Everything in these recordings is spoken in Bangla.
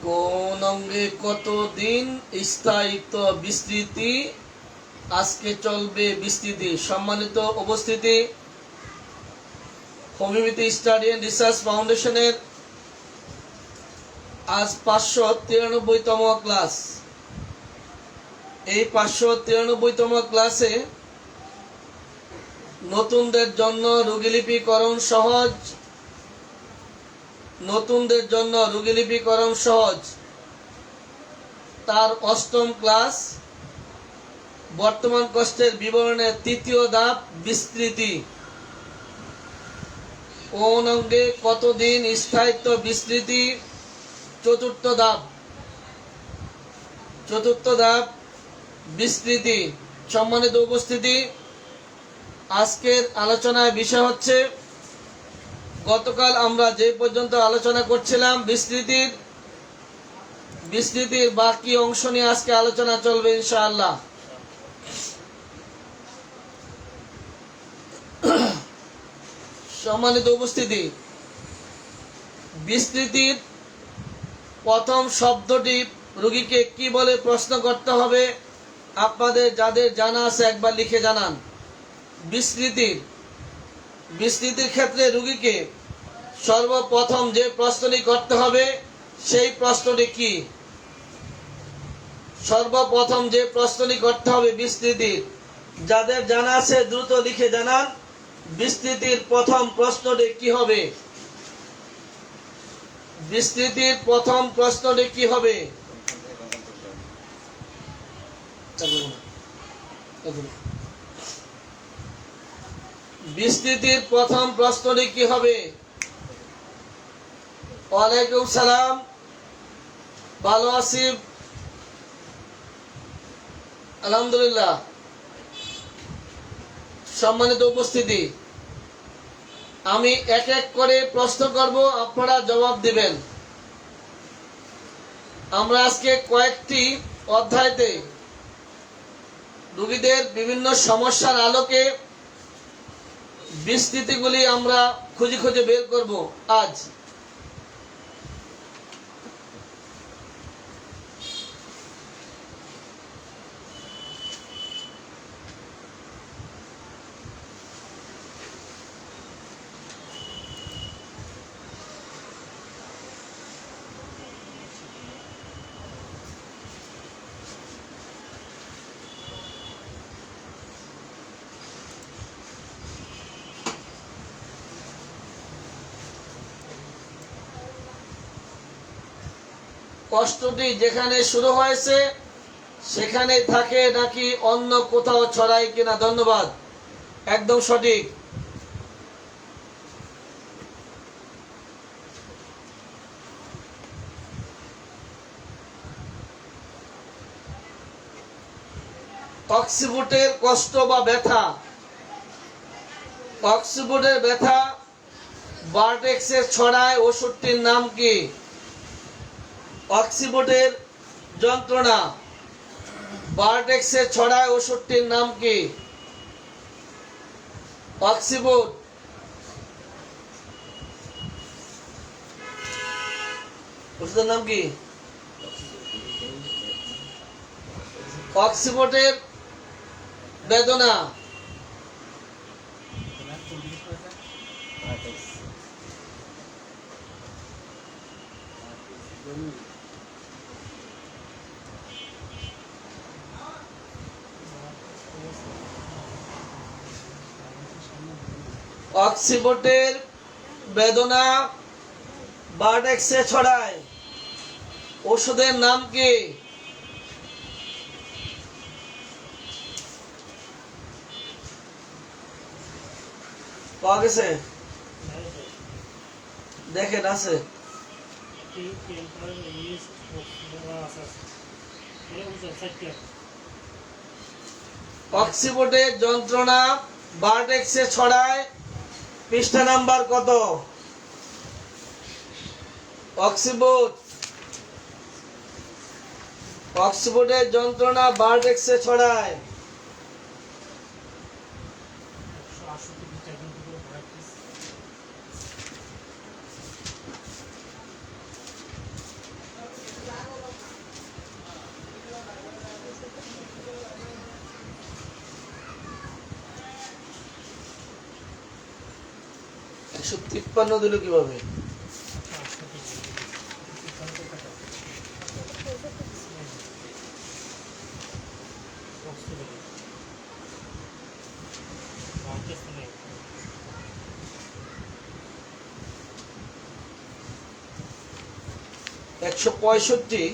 কোন অঙ্গে কতদিন স্থায়িত্ব বিস্তৃতি আজকে চলবে বিস্তৃতি। সম্মানিত উপস্থিতি, হোমিওপ্যাথি স্টাডি অ্যান্ড রিসার্চ ফাউন্ডেশনের আজ 593তম ক্লাস। এই 593তম ক্লাসে নতুনদের জন্য রোগীলিপিকরণ সহজ, নতুনদের জন্য রোগীলিপিকরণ সহজ তার 8ম ক্লাস। বর্তমান কষ্টের বিবরণের 3য় ধাপ বিস্তৃতি। কোন অঙ্গে কতদিন স্থায়িত্ব বিস্তৃতি 4র্থ ধাপ। 4র্থ ধাপ বিস্তৃতি। সম্মানিত উপস্থিতি, আজকের আলোচনার বিষয় হচ্ছে, গতকাল আমরা যে পর্যন্ত আলোচনা করছিলাম বিস্তৃতির বাকি অংশ নিয়ে আজকে আলোচনা চলবে ইনশাআল্লাহ। সম্মানিত উপস্থিতি, বিস্তৃতির প্রথম শব্দটি রোগীকে কি বলে প্রশ্ন করতে হবে, আপনাদের যাদের জানা আছে একবার লিখে জানান। বিস্তৃতির ক্ষেত্রে রোগীকে সর্বপ্রথম যে প্রশ্নটি করতে হবে সেই প্রশ্নটি কি? সর্বপ্রথম যে প্রশ্নটি করতে হবে বিস্তৃতির, যাদের জানা আছে দ্রুত লিখে জানান। বিস্তৃতির প্রথম প্রশ্নটি কি হবে? বিস্তৃতির প্রথম প্রশ্নটি কি হবে? বিস্তৃতির প্রথম প্রশ্নটি কি হবে? ওয়ালাইকুম সালাম, ভালো আছি আলহামদুলিল্লাহ। সম্মানিত উপস্থিতি, আমি এক এক করে প্রশ্ন করব, আপনারা জবাব দিবেন। আমরা আজকে কয়েকটি অধ্যায়তে রোগীদের বিভিন্ন সমস্যার আলোকে বিস্তৃতিগুলি আমরা খুঁজে খুঁজে বের করব আজ। কষ্টটি যেখানে শুরু হয়েছে সেখানে থাকে নাকি অন্য কোথাও ছড়ায় কিনা? ধন্যবাদ, একদম সঠিক। অক্সিবোর্ডের কষ্ট বা ব্যথা, অক্সিবোর্ডের ব্যথা ভার্টেক্সে ছড়ায় ওষুধটির নাম কি? অক্সিবোর্ডের যন্ত্রণা ভার্টেক্সে ছড়ায় ওষুধটির নাম কি? অক্সিবোর্ড। ওষুধের নাম কি? অক্সিবোর্ডের বেদনা অক্সিবোর্ডের বেদনা ভার্টেক্সে ছড়ায়, ওষুধের নাম কি? পাওয়া গেছে? দেখেন আছে। অক্সিবোর্ডের যন্ত্রণা ভার্টেক্সে ছড়ায়, পৃষ্ঠা নাম্বার কত? অক্সিবোর্ডের যন্ত্রণা ভার্টেক্সে ছড়ায়। 153 দিল কিভাবে? একশো 65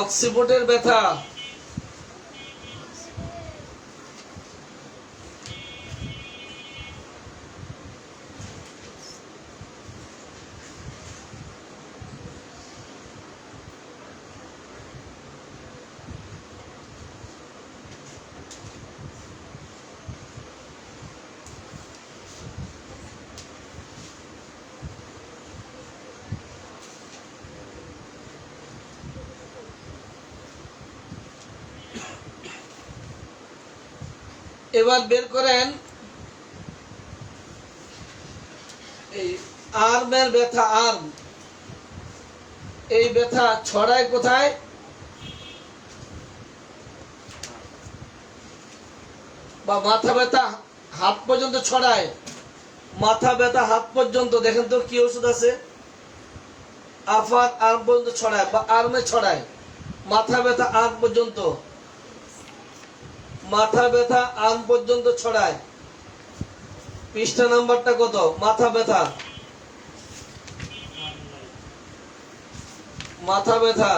অক্সিবোর্ডের ব্যথা। এবার বের করেন এই আর্মের ব্যথা। আর্ম, এই ব্যথা ছড়ায় কোথায়? বা মাথা ব্যথা হাত পর্যন্ত ছড়ায়। মাথা ব্যথা হাত পর্যন্ত, দেখেন তো কি ওষুধ আছে? আফার আর্ম পর্যন্ত ছড়ায় বা আর্মে ছড়ায়। মাথা ব্যথা আর্ম পর্যন্ত, মাথা ব্যথা আর্ম পর্যন্ত ছড়ায়। পৃষ্ঠা নাম্বারটা কত? মাথা ব্যথা, মাথা ব্যথা।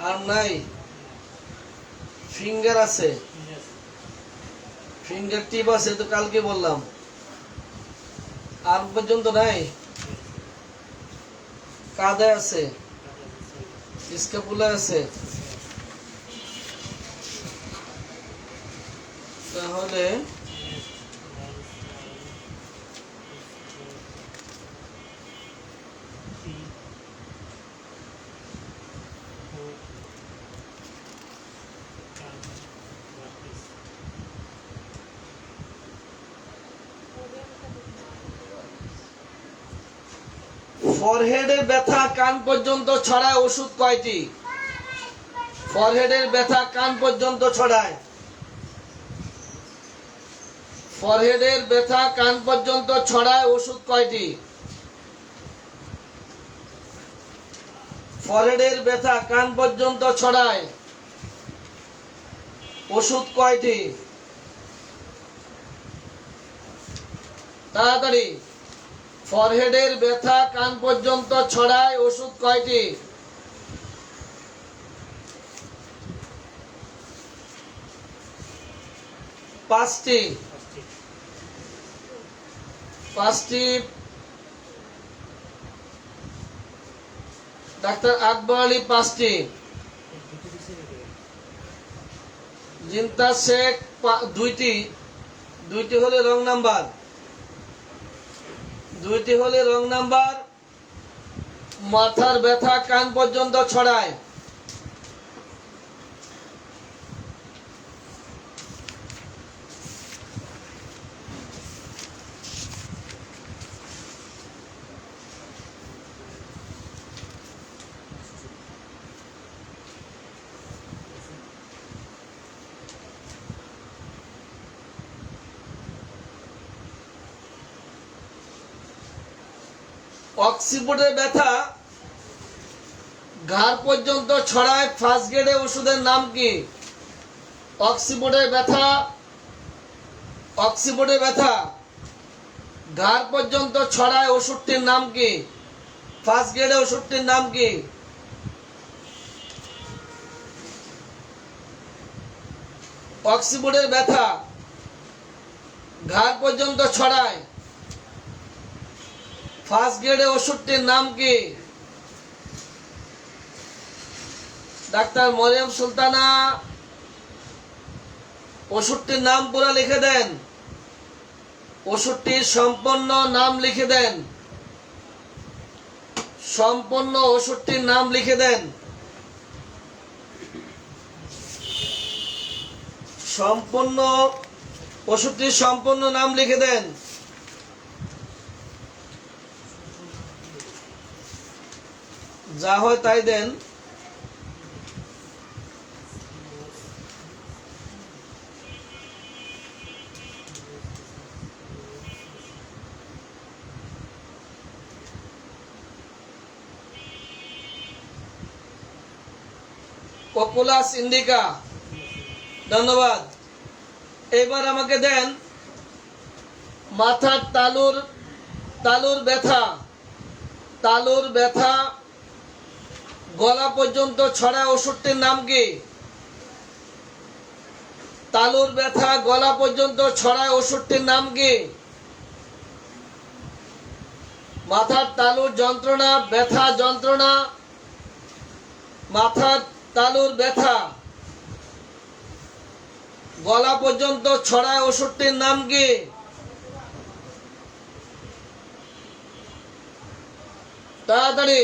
আর্ম নাই, ফিঙ্গার আছে, ফিঙ্গার টিপ আছে, তো কালকে বললাম। আর্ম পর্যন্ত নাই, কাঁধে আছে, স্ক্যাপুলা আছে। তাহলে ফরহেডের ব্যথা কান পর্যন্ত ছড়ায় ওষুধ কয়টি? ফরহেডের ব্যথা কান পর্যন্ত ছড়ায়। ফরহেডের ব্যথা কান পর্যন্ত ছড়ায় ওষুধ কয়টি? ফরহেডের ব্যথা কান পর্যন্ত ছড়ায় ওষুধ কয়টি? তাড়াতাড়ি। ফরহেডের ব্যথা কান পর্যন্ত ছড়ায় ওষুধ কয়টি? পাঁচটি। পাঁচটি। ডাক্তার আকবর আলী পাঁচটি। জিন্তা শেখ দুইটি। দুইটি হলে রং নাম্বার, দুইটি হলে রং নাম্বার। মাথার ব্যথা কান পর্যন্ত ছড়ায়। অক্সিবোর্ডের ব্যথা ঘাড় পর্যন্ত ছড়ায়, ফার্স্ট গ্রেডে ওষুধের নাম কি? অক্সিবোর্ডের ব্যথা, অক্সিবোর্ডের ব্যথা ঘাড় পর্যন্ত ছড়ায় ওষুধটির নাম কি? ফার্স্ট গ্রেডে ওষুধটির নাম কি? অক্সিবোর্ডের ব্যথা ঘাড় পর্যন্ত ছড়ায়, ফার্স্ট গ্রেডে ওষুধটির নাম কি? ডাক্তার মরিয়ম সুলতানা ওষুধটির নাম পুরো লিখে দেন, ওষুধটির সম্পূর্ণ নাম লিখে দেন, সম্পূর্ণ ওষুধটির নাম লিখে দেন, সম্পূর্ণ ওষুধটির সম্পূর্ণ নাম লিখে দেন। যা হয় তাই দেন। পপুলাস ইন্ডিকা, ধন্যবাদ। এবার আমাকে দেন মাথার তালুর ব্যথা, তালুর ব্যথা গলা পর্যন্ত ছড়ায় ওষুধটির নাম কি? তালুর ব্যথা গলা পর্যন্ত ছড়ায় ওষুধটির নাম কি? মাথার তালুর যন্ত্রণা, ব্যথা যন্ত্রণা, মাথার তালুর ব্যথা গলা পর্যন্ত ছড়ায় ওষুধটির নাম কি? তাড়াতাড়ি,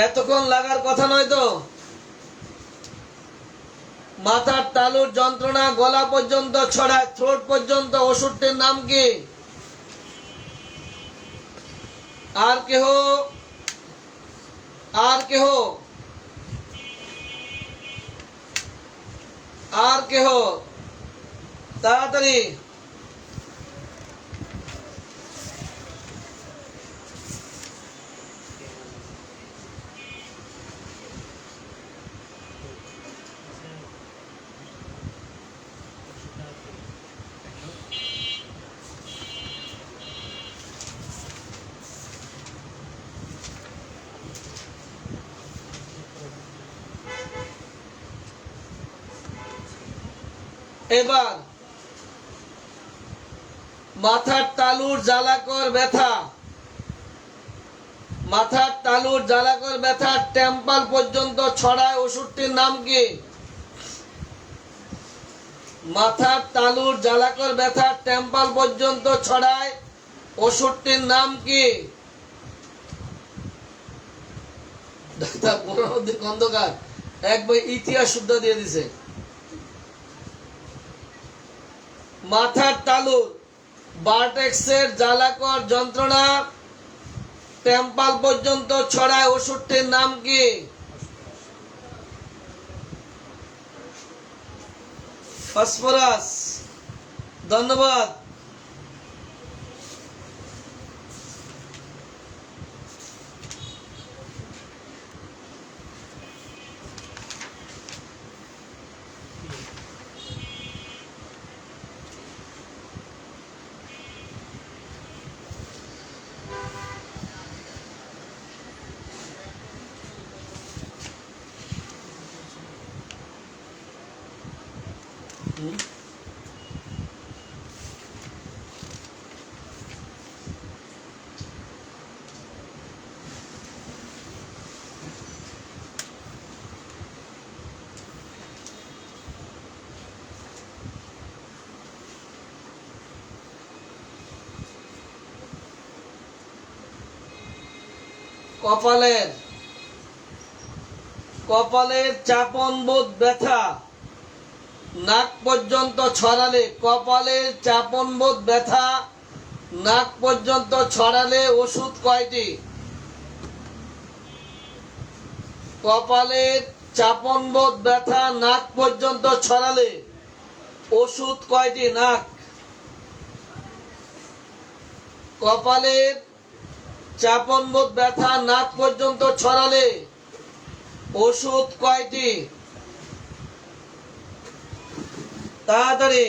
এতক্ষণ লাগার কথা নয় তো। মাথার তালুর যন্ত্রণা গলা পর্যন্ত ছড়ায়, থ্রোট পর্যন্ত, ওষুধটির নাম কি? আর কেহ, আর কেহ, আর কেহ, তাড়াতাড়ি। এবার মাথার তালুর জ্বালাকর ব্যথা, মাথার তালুর জ্বালাকর ব্যথা টেম্পল পর্যন্ত ছড়ায় ওষুধটির নাম কি? মাথার তালুর জ্বালাকর ব্যথা টেম্পল পর্যন্ত ছড়ায় ওষুধটির নাম কি? ডাক্তার বুরহানুদ্দিন খন্দকার এক বই ইতিহাস শুদ্ধ দিয়ে দিছে। মাথার তালুর ভার্টেক্সের জ্বালাকর যন্ত্রণা টেম্পল পর্যন্ত ছড়ায় ওষুধটির নাম কি? ফসফরাস, ধন্যবাদ। কপালের, কপালের চাপনবোধ ব্যথা নাক পর্যন্ত ছড়ালে, কপালের চাপনবোধ ব্যথা নাক পর্যন্ত ছড়ালে ওষুধ কয়টি? কপালের চাপনবোধ ব্যথা নাক পর্যন্ত ছড়ালে ওষুধ কয়টি? নাক। কপালের চাপনবোধ ব্যথা নাক পর্যন্ত ছড়ালে ওষুধ কয়টি? তাড়াতাড়ি।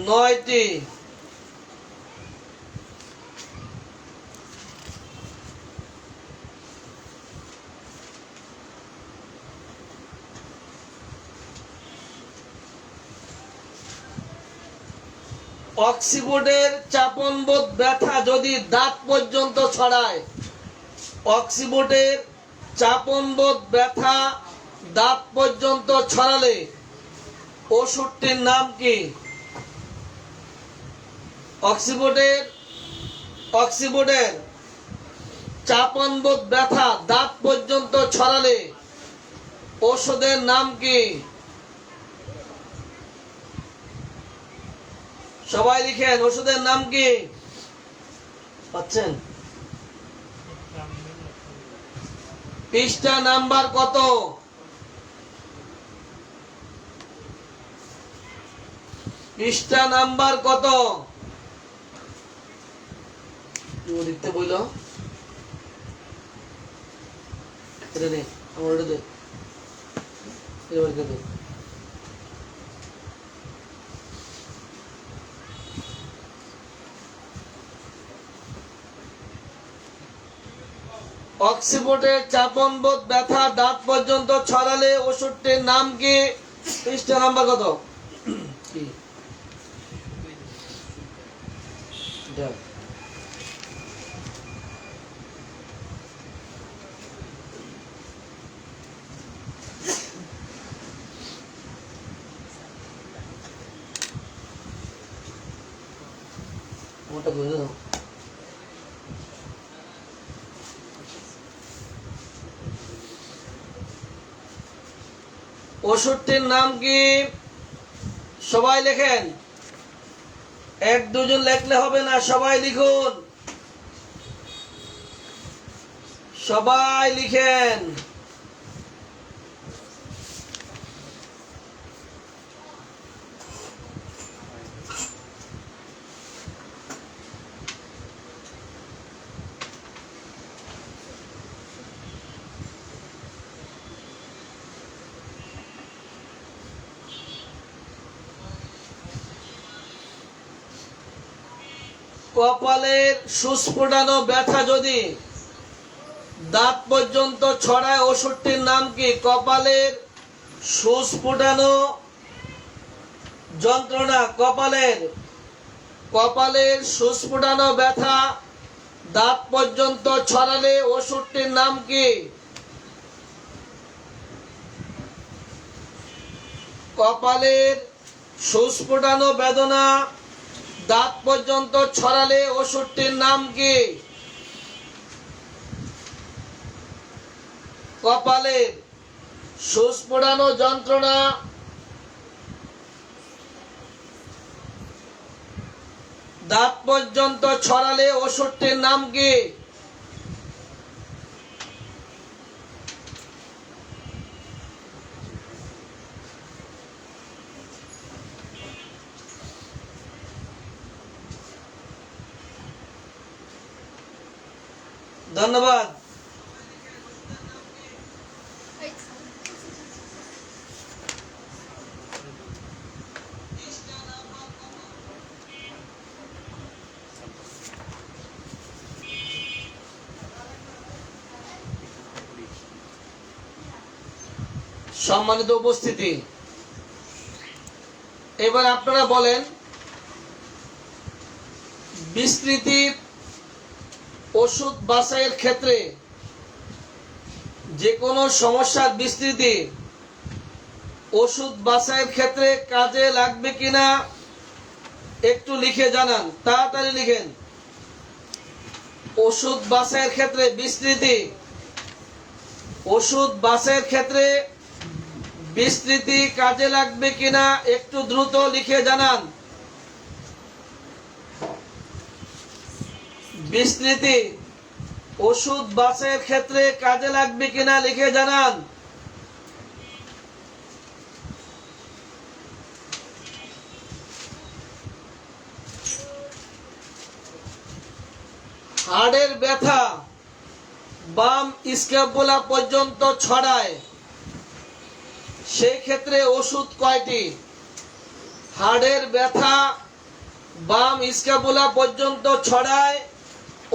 নয়টি। অক্সিবোর্ডের চাপনবোধ ব্যথা যদি দাঁত পর্যন্ত ছড়ায়, অক্সিবোর্ডের চাপনবোধ ব্যথা দাঁত পর্যন্ত ছড়ালে ওষুধটির নাম কি? অক্সিবোর্ডের চাপনবোধ ব্যথা দাঁত পর্যন্ত ছড়ালে ওষুধের নাম কি? সবাই লিখেন, ওষুধের নাম কি? পাচ্ছেন? পৃষ্ঠা নাম্বার কত? পৃষ্ঠা নাম্বার কত? লিখতে বইল এটা নে, আমার এটা দে, এবার দে। অক্সিবোর্ডের চাপনবোধ ব্যথা দাঁত পর্যন্ত ছড়ালে ওষুধটির নাম কি? পৃষ্ঠা নাম্বার কত? কি ওটা বুঝে দাও। ওষুধটির নাম কি? সবাই লেখেন, এক দুজন লেখলে হবে না, সবাই লিখুন, সবাই লিখেন। কপালের সুস্ফুটানো ব্যথা যদি দাঁত পর্যন্ত ছড়ায় ওষুধটির নাম কি? কপালের সুস্ফুটানো যন্ত্রণা, কপালের সুস্ফুটানো ব্যথা দাঁত পর্যন্ত ছড়ালে ওষুধটির নাম কি? কপালের সুস্ফুটানো বেদনা দাঁত পর্যন্ত ছড়ালে ওষুধটির নাম কি? কপালের সুস্ফুটানো যন্ত্রণা দাঁত পর্যন্ত ছড়ালে ওষুধটির নাম কি? ধন্যবাদ। সম্মানিত উপস্থিতি, এবার আপনারা বলেন, বিস্তৃতির ওষুধ বাছাইয়ের ক্ষেত্রে যে কোনো সমস্যার বিস্তৃতি ওষুধ বাছাইয়ের ক্ষেত্রে কাজে লাগবে কিনা একটু লিখে জানান, তাড়াতাড়ি লিখেন। ওষুধ বাছাইয়ের ক্ষেত্রে বিস্তৃতি, ওষুধ বাছাইয়ের ক্ষেত্রে বিস্তৃতি কাজে লাগবে কিনা একটু দ্রুত লিখে জানান। বিস্তৃতি ওষুধ বাছাইয়ের ক্ষেত্রে কাজে লাগবে কিনা লিখে জানান। হাড়ের ব্যথা বাম স্ক্যাপুলা পর্যন্ত ছড়ায়, সেই ক্ষেত্রে ওষুধ কয়টি? হাড়ের ব্যথা বাম স্ক্যাপুলা পর্যন্ত ছড়ায়,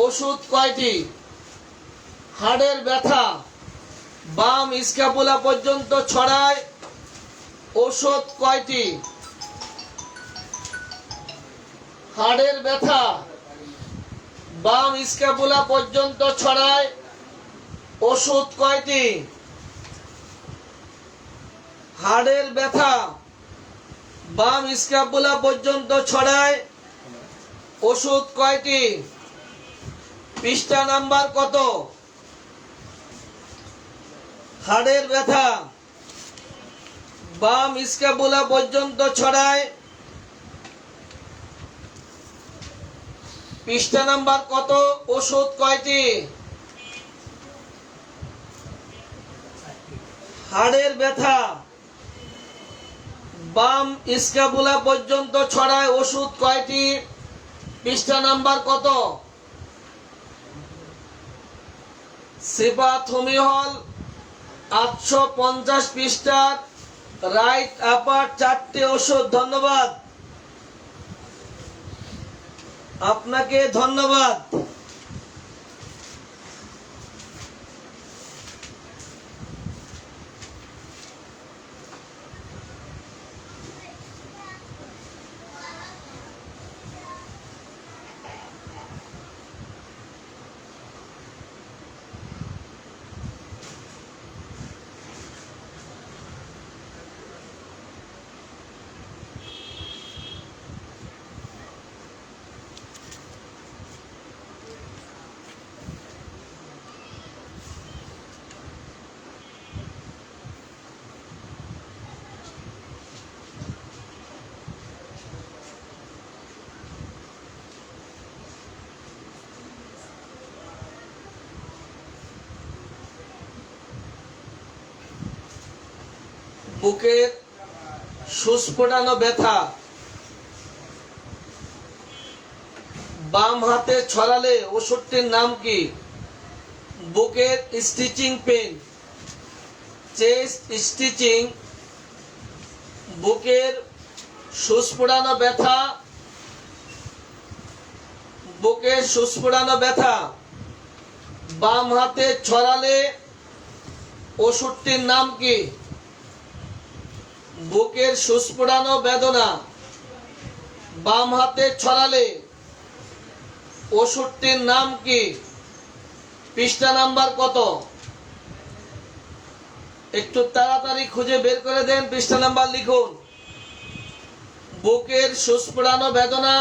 ওষুধ কয়টি? হাড়ের ব্যথা বাম স্ক্যাপুলা পর্যন্ত ছড়ায়, ওষুধ কয়টি? হাড়ের ব্যথা বাম স্ক্যাপুলা পর্যন্ত ছড়ায়, ওষুধ কয়টি? হাড়ের ব্যথা বাম স্ক্যাপুলা পর্যন্ত ছড়ায়, ওষুধ কয়টি? পৃষ্ঠা নাম্বার কত? হাড়ের ব্যথা বাম স্ক্যাপুলা পর্যন্ত ছড়ায়, পৃষ্ঠা নাম্বার কত? ওষুধ কয়টি? হাড়ের ব্যথা বাম স্ক্যাপুলা পর্যন্ত ছড়ায়, ওষুধ কয়টি? পৃষ্ঠা নাম্বার কত? সিপাথোমিহল 850 পৃষ্ঠার রাইট আপার 4টে ওষুধ। ধন্যবাদ আপনাকে, ধন্যবাদ। বুকের সুস্ফোটানো ব্যথা বাম হাতে ছড়ালে ওষুধটির নাম কি? বুকের স্টিচিং পেন, চেস্ট স্টিচিং, বুকের সুস্ফোটানো ব্যথা, বুকের সুস্ফোটানো ব্যথা বাম হাতে ছড়ালে ওষুধটির নাম কি? বুকের সুস্ফোটানো বেদনা বাম হাতে ছড়ালে ওষুধটির নাম কি? পৃষ্ঠা নাম্বার কত? একটু তাড়াতাড়ি খুঁজে বের করে দেন, পৃষ্ঠা নাম্বার লিখুন। বুকের সুস্ফোটানো বেদনা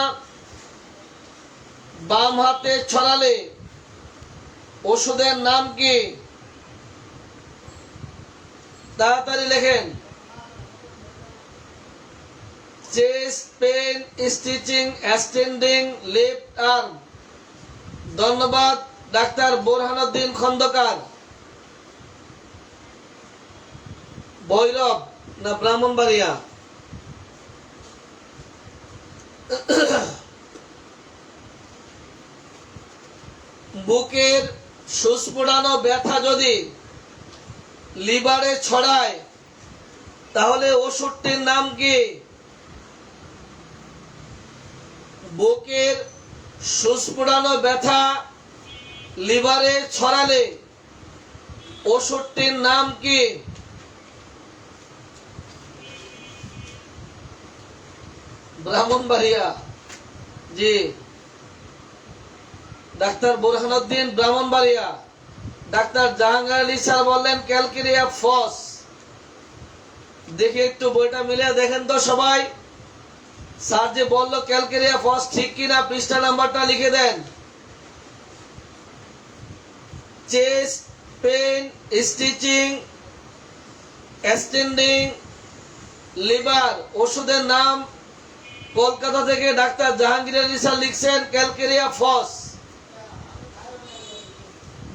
বাম হাতে ছড়ালে ওষুধের নাম কি? তাড়াতাড়ি লেখেন। Chest pain stitching extending left arm. ধন্যবাদ ডাক্তার বোরহানুদ্দিন খন্দকার। ভৈরব না ব্রাহ্মণবাড়িয়া? বুকের সুস্ফোটানো ব্যথা যদি লিভারে ছড়ায় তাহলে ওষুধটির নাম কি? বুকের সুস্ফোটানো ব্যথা লিভারে ছড়ালে ওষুধটির নাম কি? ব্রাহ্মণবাড়িয়া। জি doctor Borhanuddin, Brahmanbaria. Doctor Jahangir Ali sir বললেন ক্যালকেরিয়া ফস। দেখি একটু বইটা মিলে দেখেন তো সবাই। স্যার যে বললো ক্যালকেরিয়া ফস ঠিক কিনা পৃষ্ঠা নাম্বারটা লিখে দেন। Chest pain stitching extending liver ওষুধের নাম কলকাতা থেকে ডাক্তার জাহাঙ্গীর আলী স্যার লিখছেন ক্যালকেরিয়া ফস।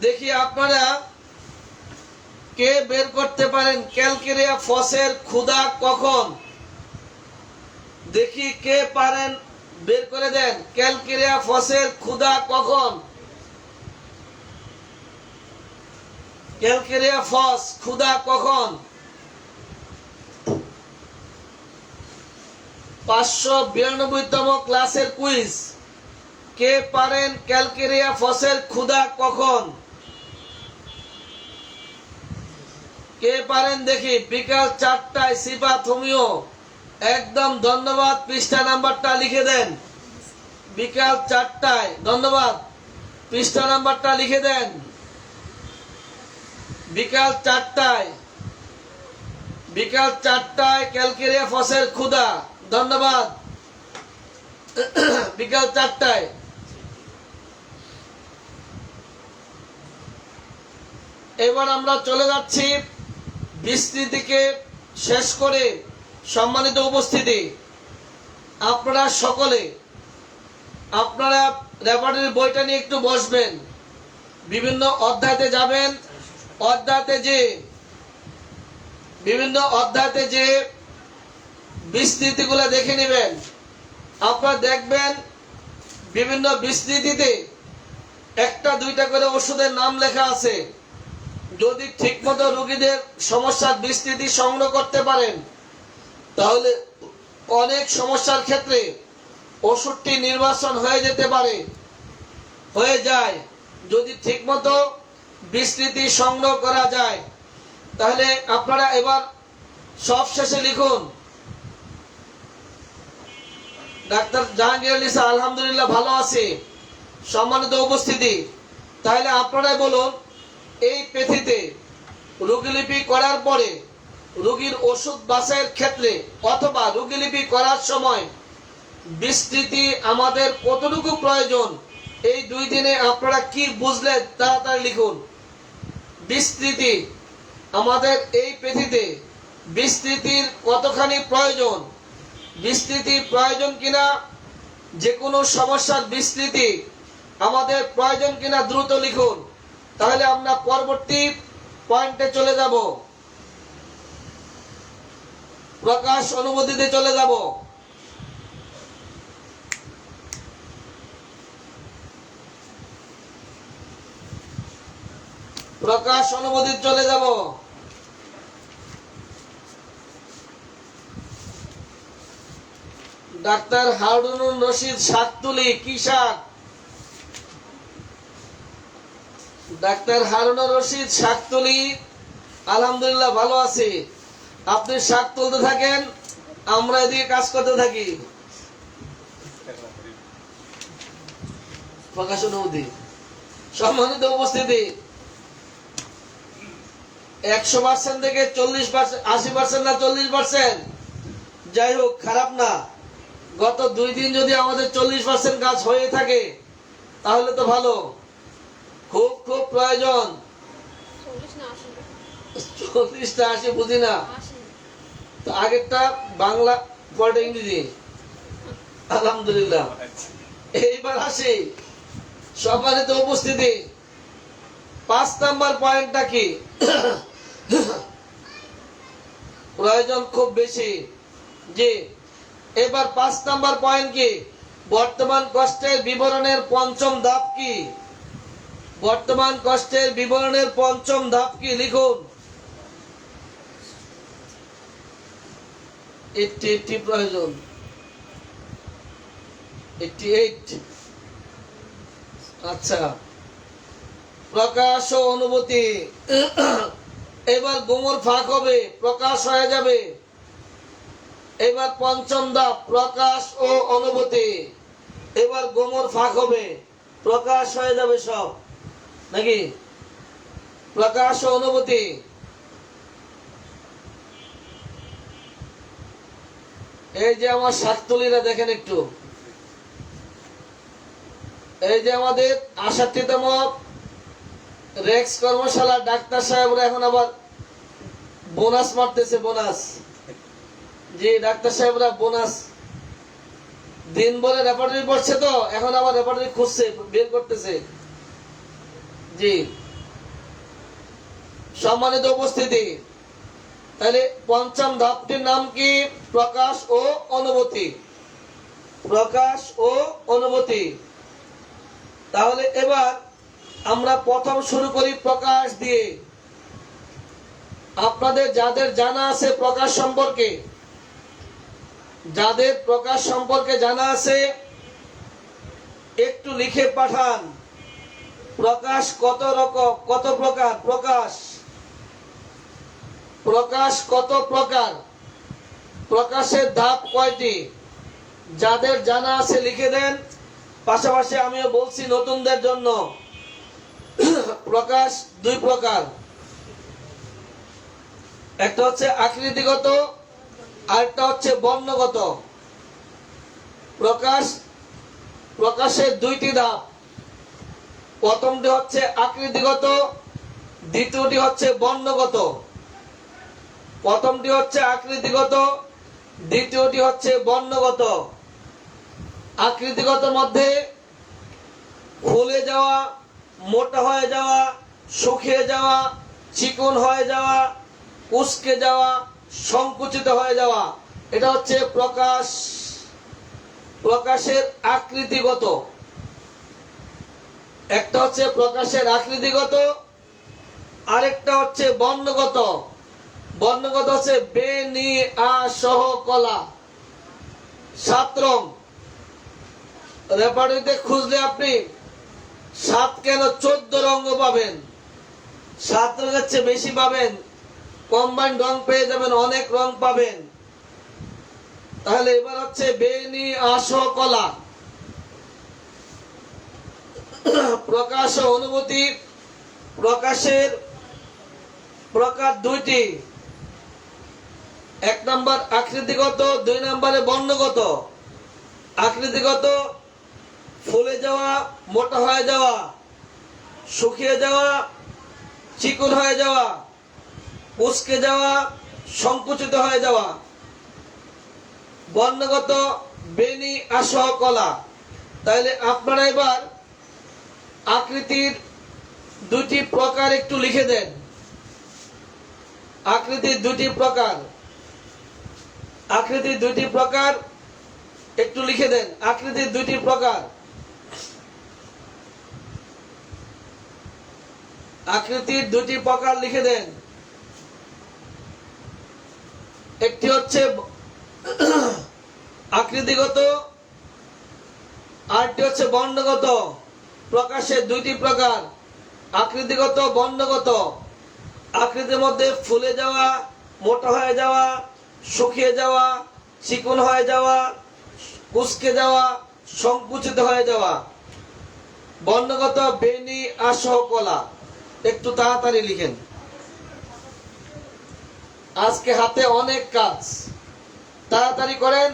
দেখি আপনারা কে বের করতে পারেন ক্যালকেরিয়া ফসের ক্ষুধা কখন। দেখি কে পারেন বের করে দেন ক্যালকেরিয়া ফসের ক্ষুধা কখন। ক্যালকেরিয়া ফস ক্ষুধা কখন? 592তম ক্লাসের কুইজ। কে পারেন ক্যালকেরিয়া ফসের ক্ষুধা কখন? কে পারেন দেখি। বিকাল 4টায় সিপাথোমিও। একদম ধন্যবাদ, পৃষ্ঠা নাম্বারটা লিখে দেন। বিকাল 4টায়। ধন্যবাদ। পৃষ্ঠা নাম্বারটা লিখে দেন। বিকাল 4টায়, বিকাল 4টায় ক্যালকেরিয়া ফসের ক্ষুদা। ধন্যবাদ। বিকাল 4টায়। এবার আমরা চলে যাচ্ছি বিস্তৃতিকে শেষ করে। সম্মানিত উপস্থিতি, আপনারা সকলে আপনারা রেপার্টরির বইটা নিয়ে একটু বসবেন, বিভিন্ন অধ্যায়তে যাবেন, অধ্যায়তে যে বিভিন্ন অধ্যায়তে যে বিস্তৃতিগুলো দেখে নেবেন। আপনারা দেখবেন বিভিন্ন বিস্তৃতিতে একটা দুইটা করে ওষুধের নাম লেখা আছে। যদি ঠিকমতো রোগীদের সমস্যার বিস্তৃতি সংগ্রহ করতে পারেন, তাহলে অনেক সমস্যার ক্ষেত্রে ওষুধটি নির্বাচন হয়ে যেতে পারে, হয়ে যায়। যদি ঠিকমতো বিস্তৃতি সংগ্রহ করা যায়, তাহলে আপনারা এবার সব শেষে লিখুন, ডাক্তার জাহাঙ্গীর আলী স্যার আলহামদুলিল্লাহ ভালো আছে। সম্মানিত উপস্থিতি, তাহলে আপনারাই বলুন, এই পেথিতে রোগীলিপি করার পরে রোগীর ওষুধ বাছাইয়ের ক্ষেত্রে অথবা রোগীলিপি করার সময় বিস্তৃতি আমাদের কতটুকু প্রয়োজন, এই 2 দিনে আপনারা কি বুঝলেন তাড়াতাড়ি লিখুন। বিস্তৃতি আমাদের এই পেথিতে বিস্তৃতির কতখানি প্রয়োজন, বিস্তৃতি প্রয়োজন কিনা, যে কোনো সমস্যার বিস্তৃতি আমাদের প্রয়োজন কিনা দ্রুত লিখুন। তাহলে আমরা পরবর্তী পয়েন্টে চলে যাব, প্রকাশ অনুমতিতে চলে যাব। প্রকাশ অনুমতি চলে যাব। ডাক্তার হারুনুর রশিদ শাকতুলি, কি শাক? ডাক্তার হারুনুর রশিদ শাকতুলি আলহামদুলিল্লাহ ভালো আছি। আপনি শাক তুলতে থাকেন, আমরা এদিকে কাজ করতে থাকি। প্রকাশ অনুমতি। সম্মানিত উপস্থিতি, 100% থেকে 40%, 80% না 40%, যাই হোক খারাপ না। গত 2 দিন যদি আমাদের 40% কাজ হয়ে থাকে, তাহলে তো ভালো। খুব খুব প্রয়োজন। 40 না 80 বুঝি না। তো আগেরটা বাংলা, পরে ইংরেজি। আলহামদুলিল্লাহ। এইবার আসি সম্মানিত উপস্থিতি, 5 নাম্বার পয়েন্টটা কি? প্রয়োজন খুব বেশি। জি, এবার 5 নাম্বার পয়েন্ট কি? বর্তমান কষ্টের বিবরণের 5ম ধাপ কি? বর্তমান কষ্টের বিবরণের 5ম ধাপ কি? লিখুন। 80 প্রয়োজন, 88। আচ্ছা, প্রকাশ ও অনুভূতি। এবার গোমর ফাঁক হবে, প্রকাশ হয়ে যাবে। এবার 5ম ধাপ, প্রকাশ ও অনুভূতি। এবার গোমর ফাঁক হবে, প্রকাশ হয়ে যাবে সব, নাকি? প্রকাশ ও অনুভূতি। এই যে আমার শাকতুলিরা দেখেন একটু, এই যে আমাদের 68তম রেক্স কর্মশালা ডাক্তার সাহেবরা এখন আবার বোনাস মারতেছে, বোনাস। জি, ডাক্তার সাহেবরা বোনাস দিন বলে রেপার্টরি পড়ছে, তো এখন আবার রেপার্টরি খুঁজছে, বের করতেছে। জি, সম্মানিত উপস্থিতি, তাহলে 5ম ধাপটির নাম কি? প্রকাশ ও অনুভূতি। প্রকাশ ও অনুভূতি। তাহলে এবার আমরা প্রথম শুরু করি প্রকাশ দিয়ে। আপনাদের যাদের জানা আছে প্রকাশ সম্পর্কে, যাদের প্রকাশ সম্পর্কে জানা আছে, একটু লিখে পাঠান। প্রকাশ কত রকম, কত প্রকার? প্রকাশ প্রকাশ কত প্রকার? প্রকাশের ধাপ কয়টি? যাদের জানা আছে লিখে দেন, পাশাপাশি আমিও বলছি নতুনদের জন্য প্রকাশ দুই প্রকার, একটা হচ্ছে আকৃতিগত আর একটা হচ্ছে বর্ণগত। প্রকাশের দুইটি ধাপ, প্রথমটি হচ্ছে আকৃতিগত, দ্বিতীয়টি হচ্ছে বর্ণগত। প্রথমটি হচ্ছে আকৃতিগত, দ্বিতীয়টি হচ্ছে বর্ণগত। আকৃতিগত মধ্যে ফুলে যাওয়া, মোটা হয়ে যাওয়া, শুকিয়ে যাওয়া, চিকন হয়ে যাওয়া, উস্কে যাওয়া, সংকুচিত হয়ে যাওয়া, এটা হচ্ছে প্রকাশের আকৃতিগত। একটা হচ্ছে প্রকাশের আকৃতিগত, আরেকটা হচ্ছে বর্ণগত। বর্ণগত হচ্ছে বে নি আ সহ কলা, 7 রং। রেপার্টরিতে খুঁজলে আপনি 7 কেন 14 রঙ পাবেন। 7 রঙের চেয়ে বেশি পাবেন, কম্বাইন্ড রং পেয়ে যাবেন, অনেক রং পাবেন। তাহলে এবার হচ্ছে বেনি আস কলা। প্রকাশ ও অনুভূতি, প্রকাশের প্রকার দুইটি, 1 নম্বর আকৃতিগত, 2 নম্বরে বর্ণগত। আকৃতিগত ফুলে যাওয়া, মোটা হয়ে যাওয়া, শুকিয়ে যাওয়া, চিকন হয়ে যাওয়া, উস্কে যাওয়া, সংকুচিত হয়ে যাওয়া। বর্ণগত বেনি আসহ কলা। তাহলে আপনারা এবার আকৃতির দুটি প্রকার একটু লিখে দেন। আকৃতির দুটি প্রকার, আকৃতির দুটি প্রকার একটু লিখে দেন। আকৃতির দুটি প্রকার, আকৃতির দুটি প্রকার লিখে দেন। একটি হচ্ছে আকৃতিগত, আরটি হচ্ছে বর্ণগত। প্রকাশের দুইটি প্রকার, আকৃতিগত, বর্ণগত। আকৃতির মধ্যে ফুলে যাওয়া, মোটা হয়ে যাওয়া, শুকিয়ে যাওয়া, চিকন হয়ে যাওয়া, কুঁচকে যাওয়া, সংকুচিত হয়ে যাওয়া। বর্ণগত বেনি আসহ কলা। একটু তাড়াতাড়ি লিখেন, আজকে হাতে অনেক কাজ, তাড়াতাড়ি করেন।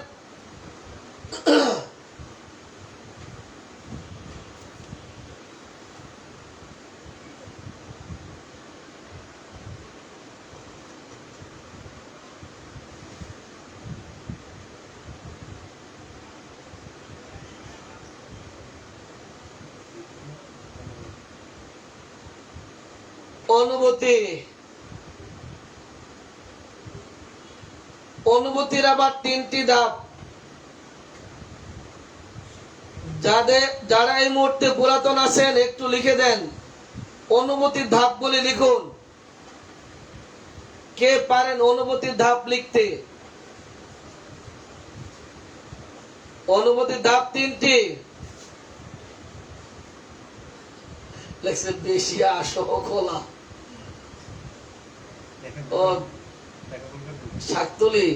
অনুভূতি, অনুভূতির আবার 3টি ধাপ। যারা এই মুহূর্তে পুরাতন আছেন একটু লিখে দেন, অনুভূতির ধাপগুলি লিখুন। কে পারেন অনুভূতির ধাপ লিখতে? অনুভূতির ধাপ 3টি। লেখছে বেশি আসহ কলা। ও শাকতলি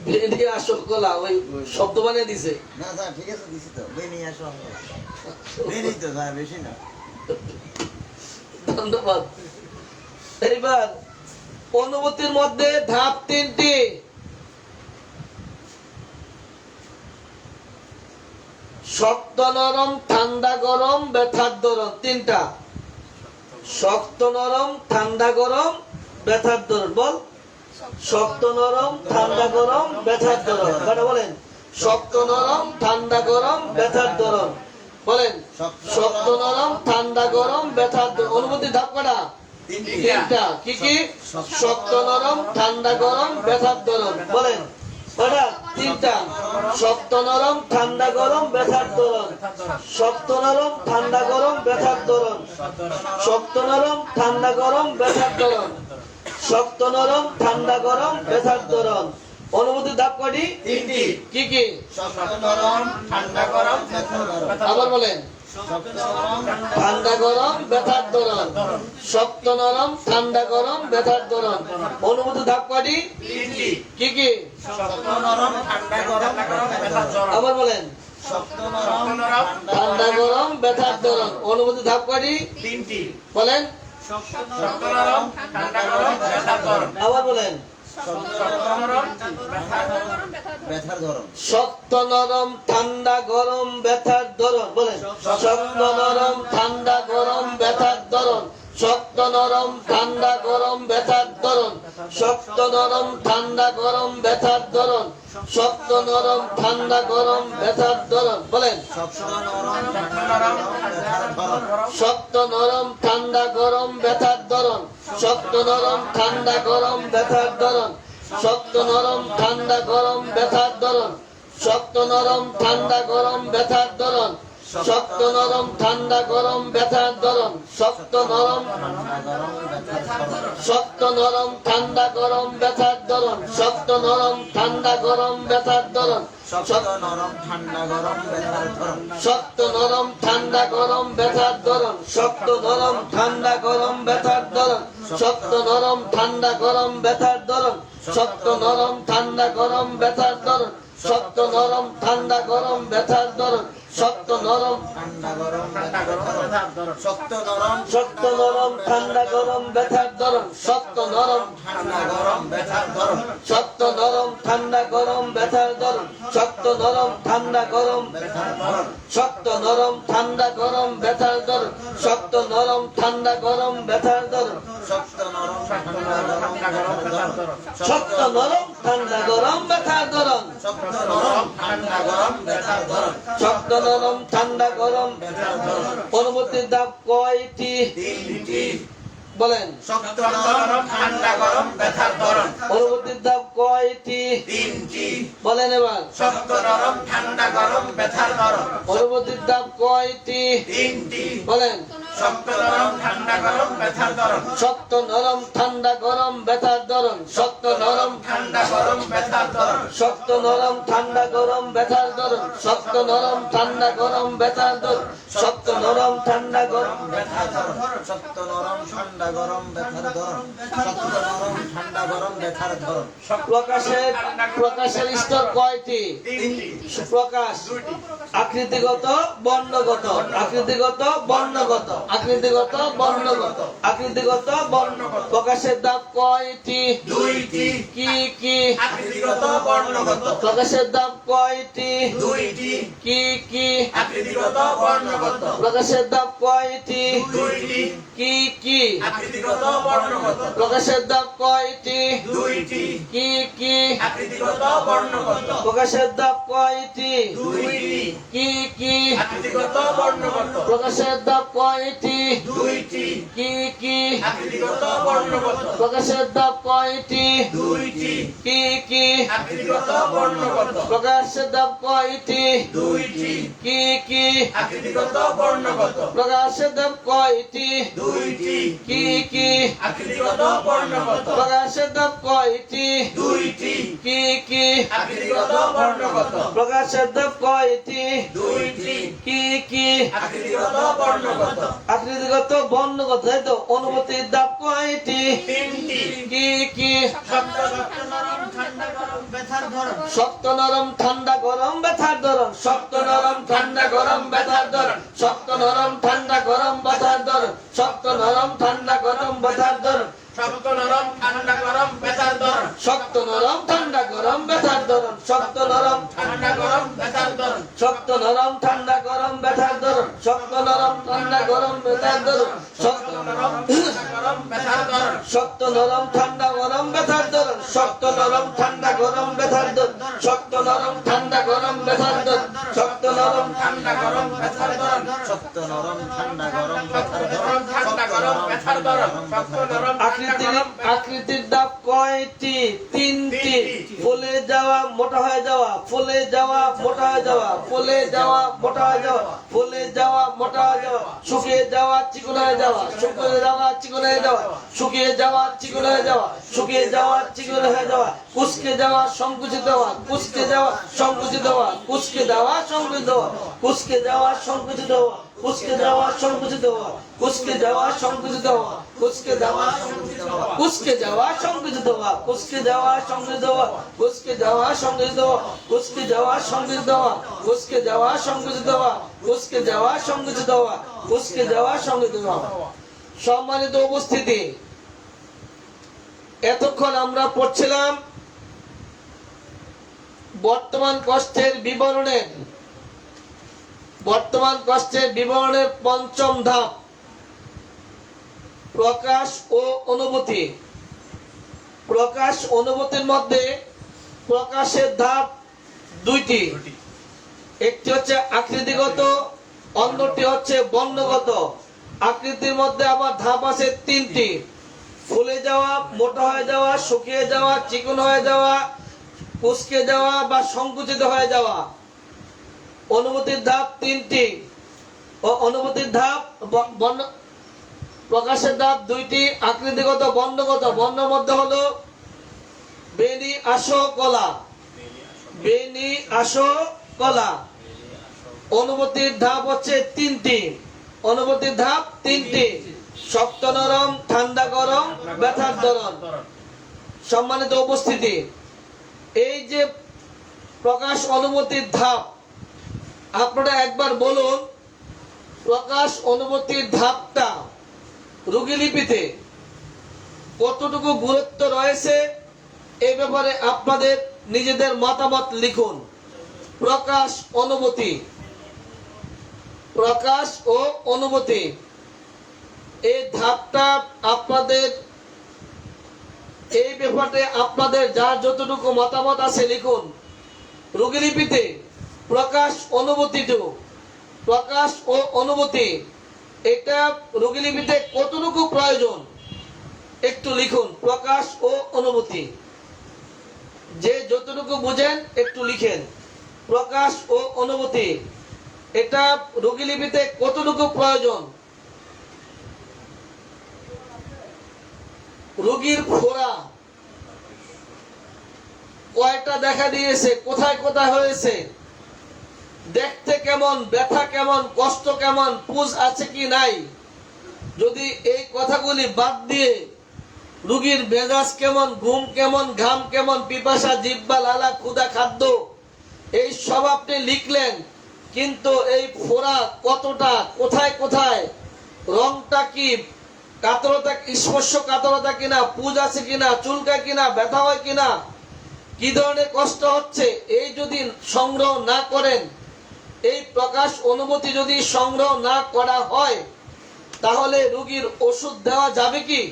বেনি আসহ কলা, ওই শব্দ বানিয়ে দিছে। না স্যার ঠিক আছে, দিছি তো বেনি আসহ কলা। বেনি তো স্যার, বেশি না। ধন্যবাদ। এইবার অনুভূতির মধ্যে ধাপ 3টি। শক্ত নরম, ঠান্ডা গরম, ব্যথার দরদ। 3টা। শক্ত নরম, ঠান্ডা গরম, ব্যথার দরদ। বল, শক্ত নরম, ঠান্ডা গরম, ব্যথার দরদ। কটা বলেন? শক্ত নরম, ঠান্ডা গরম, ব্যথার দরদ। বলেন, শক্ত নরম, ঠান্ডা গরম, ব্যথার দরদ। অনুভূতির ধাপ কটা? 3টা। কি কি? শক্ত নরম, ঠান্ডা গরম, ব্যথার দরদ। বলেন কটা? 3টা। শক্ত নরম, ঠান্ডা গরম, ব্যথার দরদ। শক্ত নরম, ঠান্ডা গরম, ব্যথার দরদ। শক্ত নরম, ঠান্ডা গরম, ব্যথার দরদ। শক্ত নরম, ঠান্ডা গরম, ব্যথার দরদ। অনুভূতির ধাপ কয়টি? 3টি। কি কি? শক্ত নরম, ঠান্ডা গরম, আবার বলেন। ঠান্ডা গরম, ব্যথার দরদ। শক্ত নরম, ঠান্ডা গরম, ব্যথার দরদ। অনুভূতির ধাপ কয়টি? 3টি। কি কি? শক্ত নরম, ঠান্ডা গরম, ব্যথার দরদ। আবার বলেন। শক্ত নরম ঠান্ডা গরম ব্যথার ধরন। অনুভূতি ধাপ কয়টি? তিনটি। বলেন। শক্ত নরম ঠান্ডা গরম ব্যথার ধরন। আবার বলেন। শক্ত নরম ব্যথার ধরন। শক্ত নরম ঠান্ডা গরম ব্যথার ধরন। বলেন। শক্ত নরম ঠান্ডা গরম ব্যথার ধরন। শক্ত নরম ঠান্ডা গরম ব্যথার ধরন। শক্ত নরম ঠান্ডা গরম ব্যথার ধরন। শক্ত নরম ঠান্ডা গরম ব্যথার ধরন। বলেন। শক্ত নরম ব্যথার ধরন। শক্ত নরম ঠান্ডা গরম ব্যথার ধরন। শক্ত নরম ঠান্ডা গরম ব্যথার ধরন। শক্ত নরম ঠান্ডা গরম ব্যথার ধরন। শক্ত নরম ঠান্ডা গরম ব্যথার ধরন। শক্ত নরম ঠান্ডা গরম ব্যথার ধরন। শক্ত নরম শক্ত নরম ঠান্ডা গরম ব্যথার ধরন। শক্ত নরম ঠান্ডা গরম ব্যথার ধরন। শক্ত নরম ঠান্ডা গরম ব্যথার ধরন। শক্ত নরম ঠান্ডা গরম ব্যথার ধরন। শক্ত নরম ঠান্ডা গরম ব্যথার ধরন। শক্ত নরম ঠান্ডা গরম ব্যথার ধরন। শক্ত নরম ঠান্ডা গরম ব্যথার ধরন। শক্ত নরম ঠান্ডা গরম ব্যথার ধরন। শক্ত নরম ঠান্ডা গরম ব্যথার ধরন। শক্ত নরম শক্ত নরম ঠান্ডা গরম ব্যথার ধরন। শক্ত নরম ঠান্ডা গরম ব্যথার ধরন। শক্ত নরম ঠান্ডা গরম ব্যথার ধরন। শক্ত নরম ঠান্ডা গরম ব্যথার ধরন। শক্ত নরম ঠান্ডা গরম ব্যথার ধরন। শক্ত নরম ঠান্ডা গরম ব্যথার ধরন। শক্ত নরম ঠান্ডা গরম ব্যথার ধরন। শক্ত নরম ঠান্ডা গরম ব্যথার ধরন। শক্ত নরম ঠান্ডা গরম ব্যথার ধরন। শক্ত নরম ঠান্ডা গরম ব্যথার ধরন। অনুভূতির ধাপ কয়টি? তিনটি। বলেন। শক্ত নরম ঠান্ডা গরম ব্যথার ধরন। অনুভূতির ধাপ কয়টি? তিনটি। বলেন এবার। শক্ত নরম ঠান্ডা গরম ব্যথার ধরন। অনুভূতির ধাপ কয়টি? তিনটি। বলেন। শক্ত নরম ঠান্ডা গরম ব্যথার ধরন। শক্ত নরম ঠান্ডা গরম ব্যথার ধরন। শক্ত নরম ঠান্ডা গরম ব্যথার ধরন। শক্ত নরম ঠান্ডা গরম ব্যথার ধরন। শক্ত নরম ঠান্ডা গরম ব্যথার ধরন। শক্ত নরম ঠান্ডা গরম ব্যথার ধরন। শক্ত নরম ঠান্ডা গরম ব্যথার ধরন। শক্ত নরম ঠান্ডা গরম ব্যথার ধরন। প্রকাশের প্রকাশের স্তর কয়টি? তিনটি। প্রকাশ আকৃতিগত বর্ণগত। আকৃতিগত বর্ণগত। আকৃতিগত বর্ণগত। আকৃতিগত বর্ণগত। প্রকাশের ধাপ কয়টি? দুইটি। কি কি? আকৃতিগত বর্ণগত। প্রকাশের ধাপ কয়টি? দুইটি। কি কি? আকৃতিগত বর্ণগত। প্রকাশের ধাপ কয়টি? দুইটি। কি কি? আকৃতিগত বর্ণগত। প্রকাশের ধাপ কয়টি? দুইটি। কি কি? আকৃতিগত বর্ণগত। প্রকাশের ধাপ কয়টি? দুইটি। কি কি? আকৃতিগত বর্ণগত। প্রকাশের ধাপ কয়টি? দুইটি। কি কি? আকৃতিগত বর্ণগত। প্রকাশের ধাপ কয়টি? দুইটি। কি কি? আকৃতিগত বর্ণগত। প্রকাশের ধাপ কয়টি? দুইটি। কি কি? আকৃতিগত বর্ণগত। প্রকাশের ধাপ কয়টি? দুইটি। কি কি? আকৃতিগত বর্ণগত। প্রকাশের ধাপ কয়টি? দুইটি। কি কি? আকৃতিগত বর্ণগত। প্রকাশের ধাপ কয়টি? দুইটি। কি কি? আকৃতিগত বর্ণগত। আকৃতিগত বর্ণগত। তাই তো। অনুভূতির ধাপ কয়টি? তিনটি। কি কি? শক্ত নরম ঠান্ডা গরম ব্যথার ধরন। শক্ত নরম ঠান্ডা গরম ব্যথার ধরন। শক্ত নরম ঠান্ডা গরম ব্যথার ধরন। শক্ত নরম ঠান্ডা গরম ব্যথার ধরন। শক্ত নরম ঠান্ডা গরম ব্যথার ধরন। শক্ত নরম ঠান্ডা গরম ব্যথার ধরন। শক্ত নরম ঠান্ডা গরম ব্যথার ধরন। শক্ত নরম ঠান্ডা গরম ব্যথার ধরন। শক্ত নরম ঠান্ডা গরম ব্যথার ধরন। শক্ত নরম ঠান্ডা গরম ব্যথার ধরন। শক্ত নরম ঠান্ডা গরম ব্যথার ধরন। শক্ত নরম ঠান্ডা গরম ব্যথার ধরন। শক্ত নরম ঠান্ডা গরম ব্যথার ধরন। শক্ত নরম ঠান্ডা গরম ব্যথার ধরন। শক্ত নরম ঠান্ডা গরম ব্যথার ধরন। শক্ত নরম ঠান্ডা গরম ব্যথার ধরন। ঠান্ডা গরম ব্যথার ধরন। শক্ত নরম আকৃতির ধাপ কয়টি? তিনটি। ফুলে যাওয়া মোটা হয়ে যাওয়া। ফুলে যাওয়া মোটা হয়ে যাওয়া। ফুলে যাওয়া মোটা হয়ে যাওয়া। ফুলে যাওয়া মোটা হয়ে যাওয়া। শুকিয়ে যাওয়া চিকন হয়ে যাওয়া। শুকিয়ে যাওয়া চিকন হয়ে যাওয়া। শুকিয়ে যাওয়া চিকন হয়ে যাওয়া। শুকিয়ে যাওয়া চিকন হয়ে যাওয়া। কুচকে যাওয়া সংকুচিত হওয়া। কুচকে যাওয়া সংকুচিত হওয়া। কুচকে যাওয়া সংকুচিত সংকুচিত হওয়া, কুচকে যাওয়া সংকুচিত হওয়া, কুচকে যাওয়া সংকুচিত হওয়া, কুচকে যাওয়া সংকুচিত হওয়া, কুচকে যাওয়া কুচকে যাওয়া সংকুচিত হওয়া, কুচকে যাওয়া সংকুচিত হওয়া, কুচকে যাওয়া সংকুচিত হওয়া, কুচকে যাওয়া সংকুচিত হওয়া, কুচকে যাওয়া সংকুচিত হওয়া, কুচকে যাওয়া সংকুচিত হওয়া, কুচকে যাওয়া সংকুচিত হওয়া। সম্মানিত উপস্থিতি, এতক্ষণ আমরা পড়ছিলাম বর্তমান কষ্টের বিবরণের পঞ্চম ধাপ, প্রকাশ ও অনুভূতি। প্রকাশ অনুভূতির মধ্যে প্রকাশের ধাপ দুইটি, একটি হচ্ছে আকৃতিগত, অন্যটি হচ্ছে বর্ণগত। আকৃতির মধ্যে আবার ধাপ আছে তিনটি, ফুলে যাওয়া, মোটা হয়ে যাওয়া, শুকিয়ে যাওয়া, চিকন হয়ে যাওয়া, কুচকে যাওয়া বা সংকুচিত হয়ে যাওয়া। অনুভূতির ধাপ তিনটি ও অনুভূতির ধাপ প্রকাশের ধাপ দুইটি, আকৃতিগত, বর্ণগত। বর্ণের মধ্যে হলো বেনি, আসো, কলা। বেনি, আসো, কলা। অনুভূতির ধাপ হচ্ছে তিনটি, অনুভূতির ধাপ তিনটি, শক্ত নরম, ঠান্ডা গরম, ব্যথার ধরন। সম্মানিত উপস্থিতি, এই যে প্রকাশ অনুভূতির ধাপ, আপনারা একবার বলুন প্রকাশ অনুভূতির ধাপটা রোগীলিপিতে কতটুকু গুরুত্ব রয়েছে এই ব্যাপারে আপনাদের নিজেদের মতামত লিখুন। প্রকাশ অনুভূতি, প্রকাশ ও অনুভূতি, এই ধাপটা আপনাদের, এই ব্যাপারে আপনাদের যার যতটুকু মতামত আছে লিখুন। রোগীলিপিতে প্রকাশ অনুভূতিটু, প্রকাশ ও অনুভূতি, এটা রোগীলিপিতে কতটুকু প্রয়োজন একটু লিখুন। প্রকাশ ও অনুভূতি, যে যতটুকু বুঝেন একটু লিখেন। প্রকাশ ও অনুভূতি, এটা রোগীলিপিতে কতটুকু প্রয়োজন। রোগীর ফোড়া কয়টা দেখা দিয়েছে, কোথায় কোথায় হয়েছে, দেখতে কেমন, ব্যথা কেমন, কষ্ট কেমন, পুজ আছে কি নাই, যদি এই কথাগুলি বাদ দিয়ে রোগীর মেজাজ কেমন, ঘুম কেমন, ঘাম কেমন, পিপাসা, জিহ্বা, লালা, ক্ষুধা, খাদ্য, এই সব আপনি লিখলেন, কিন্তু এই ফোড়া কতটা, কোথায় কোথায়, রংটা কি, কাতরতা, স্পর্শ কাতরতা কিনা, পুজ আছে কিনা, চুলকায় কিনা, ব্যথা হয় কিনা, কি ধরনের কষ্ট হচ্ছে, এই যদি সংগ্রহ না করেন, এই প্রকাশ অনুভূতি যদি সংগ্রহ না করা হয়, তাহলে রোগীর ওষুধ দেওয়া যাবে কি?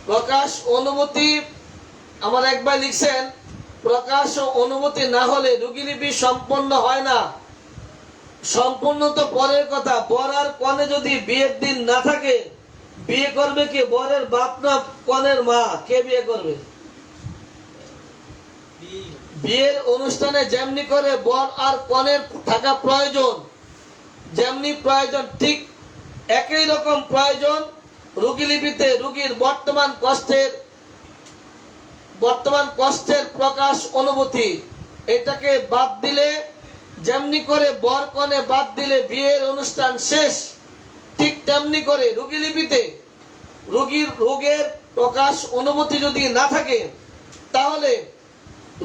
প্রকাশ অনুভূতি আমার একবার লিখছেন, প্রকাশ ও অনুভূতি না হলে রোগীলিপি সম্পন্ন হয় না। সম্পূর্ণ তো পরের কথা, বর আর কনে যদি বিয়ের দিন না থাকে, বিয়ে করবে কে? বরের বাপ না কনের মা? কে বিয়ে করবে? বিয়ের অনুষ্ঠানে যেমনি করে বর আর কনের থাকা প্রয়োজন, যেমনি প্রয়োজন, ঠিক একই রকম প্রয়োজন রোগীলিপিতে রোগীর বর্তমান কষ্টের প্রকাশ অনুভূতি। এটাকে বাদ দিলে, যেমনি করে বর কনে বাদ দিলে বিয়ের অনুষ্ঠান শেষ, ঠিক তেমনি করে রোগীলিপিতে রোগের প্রকাশ অনুভূতি যদি না থাকে, তাহলে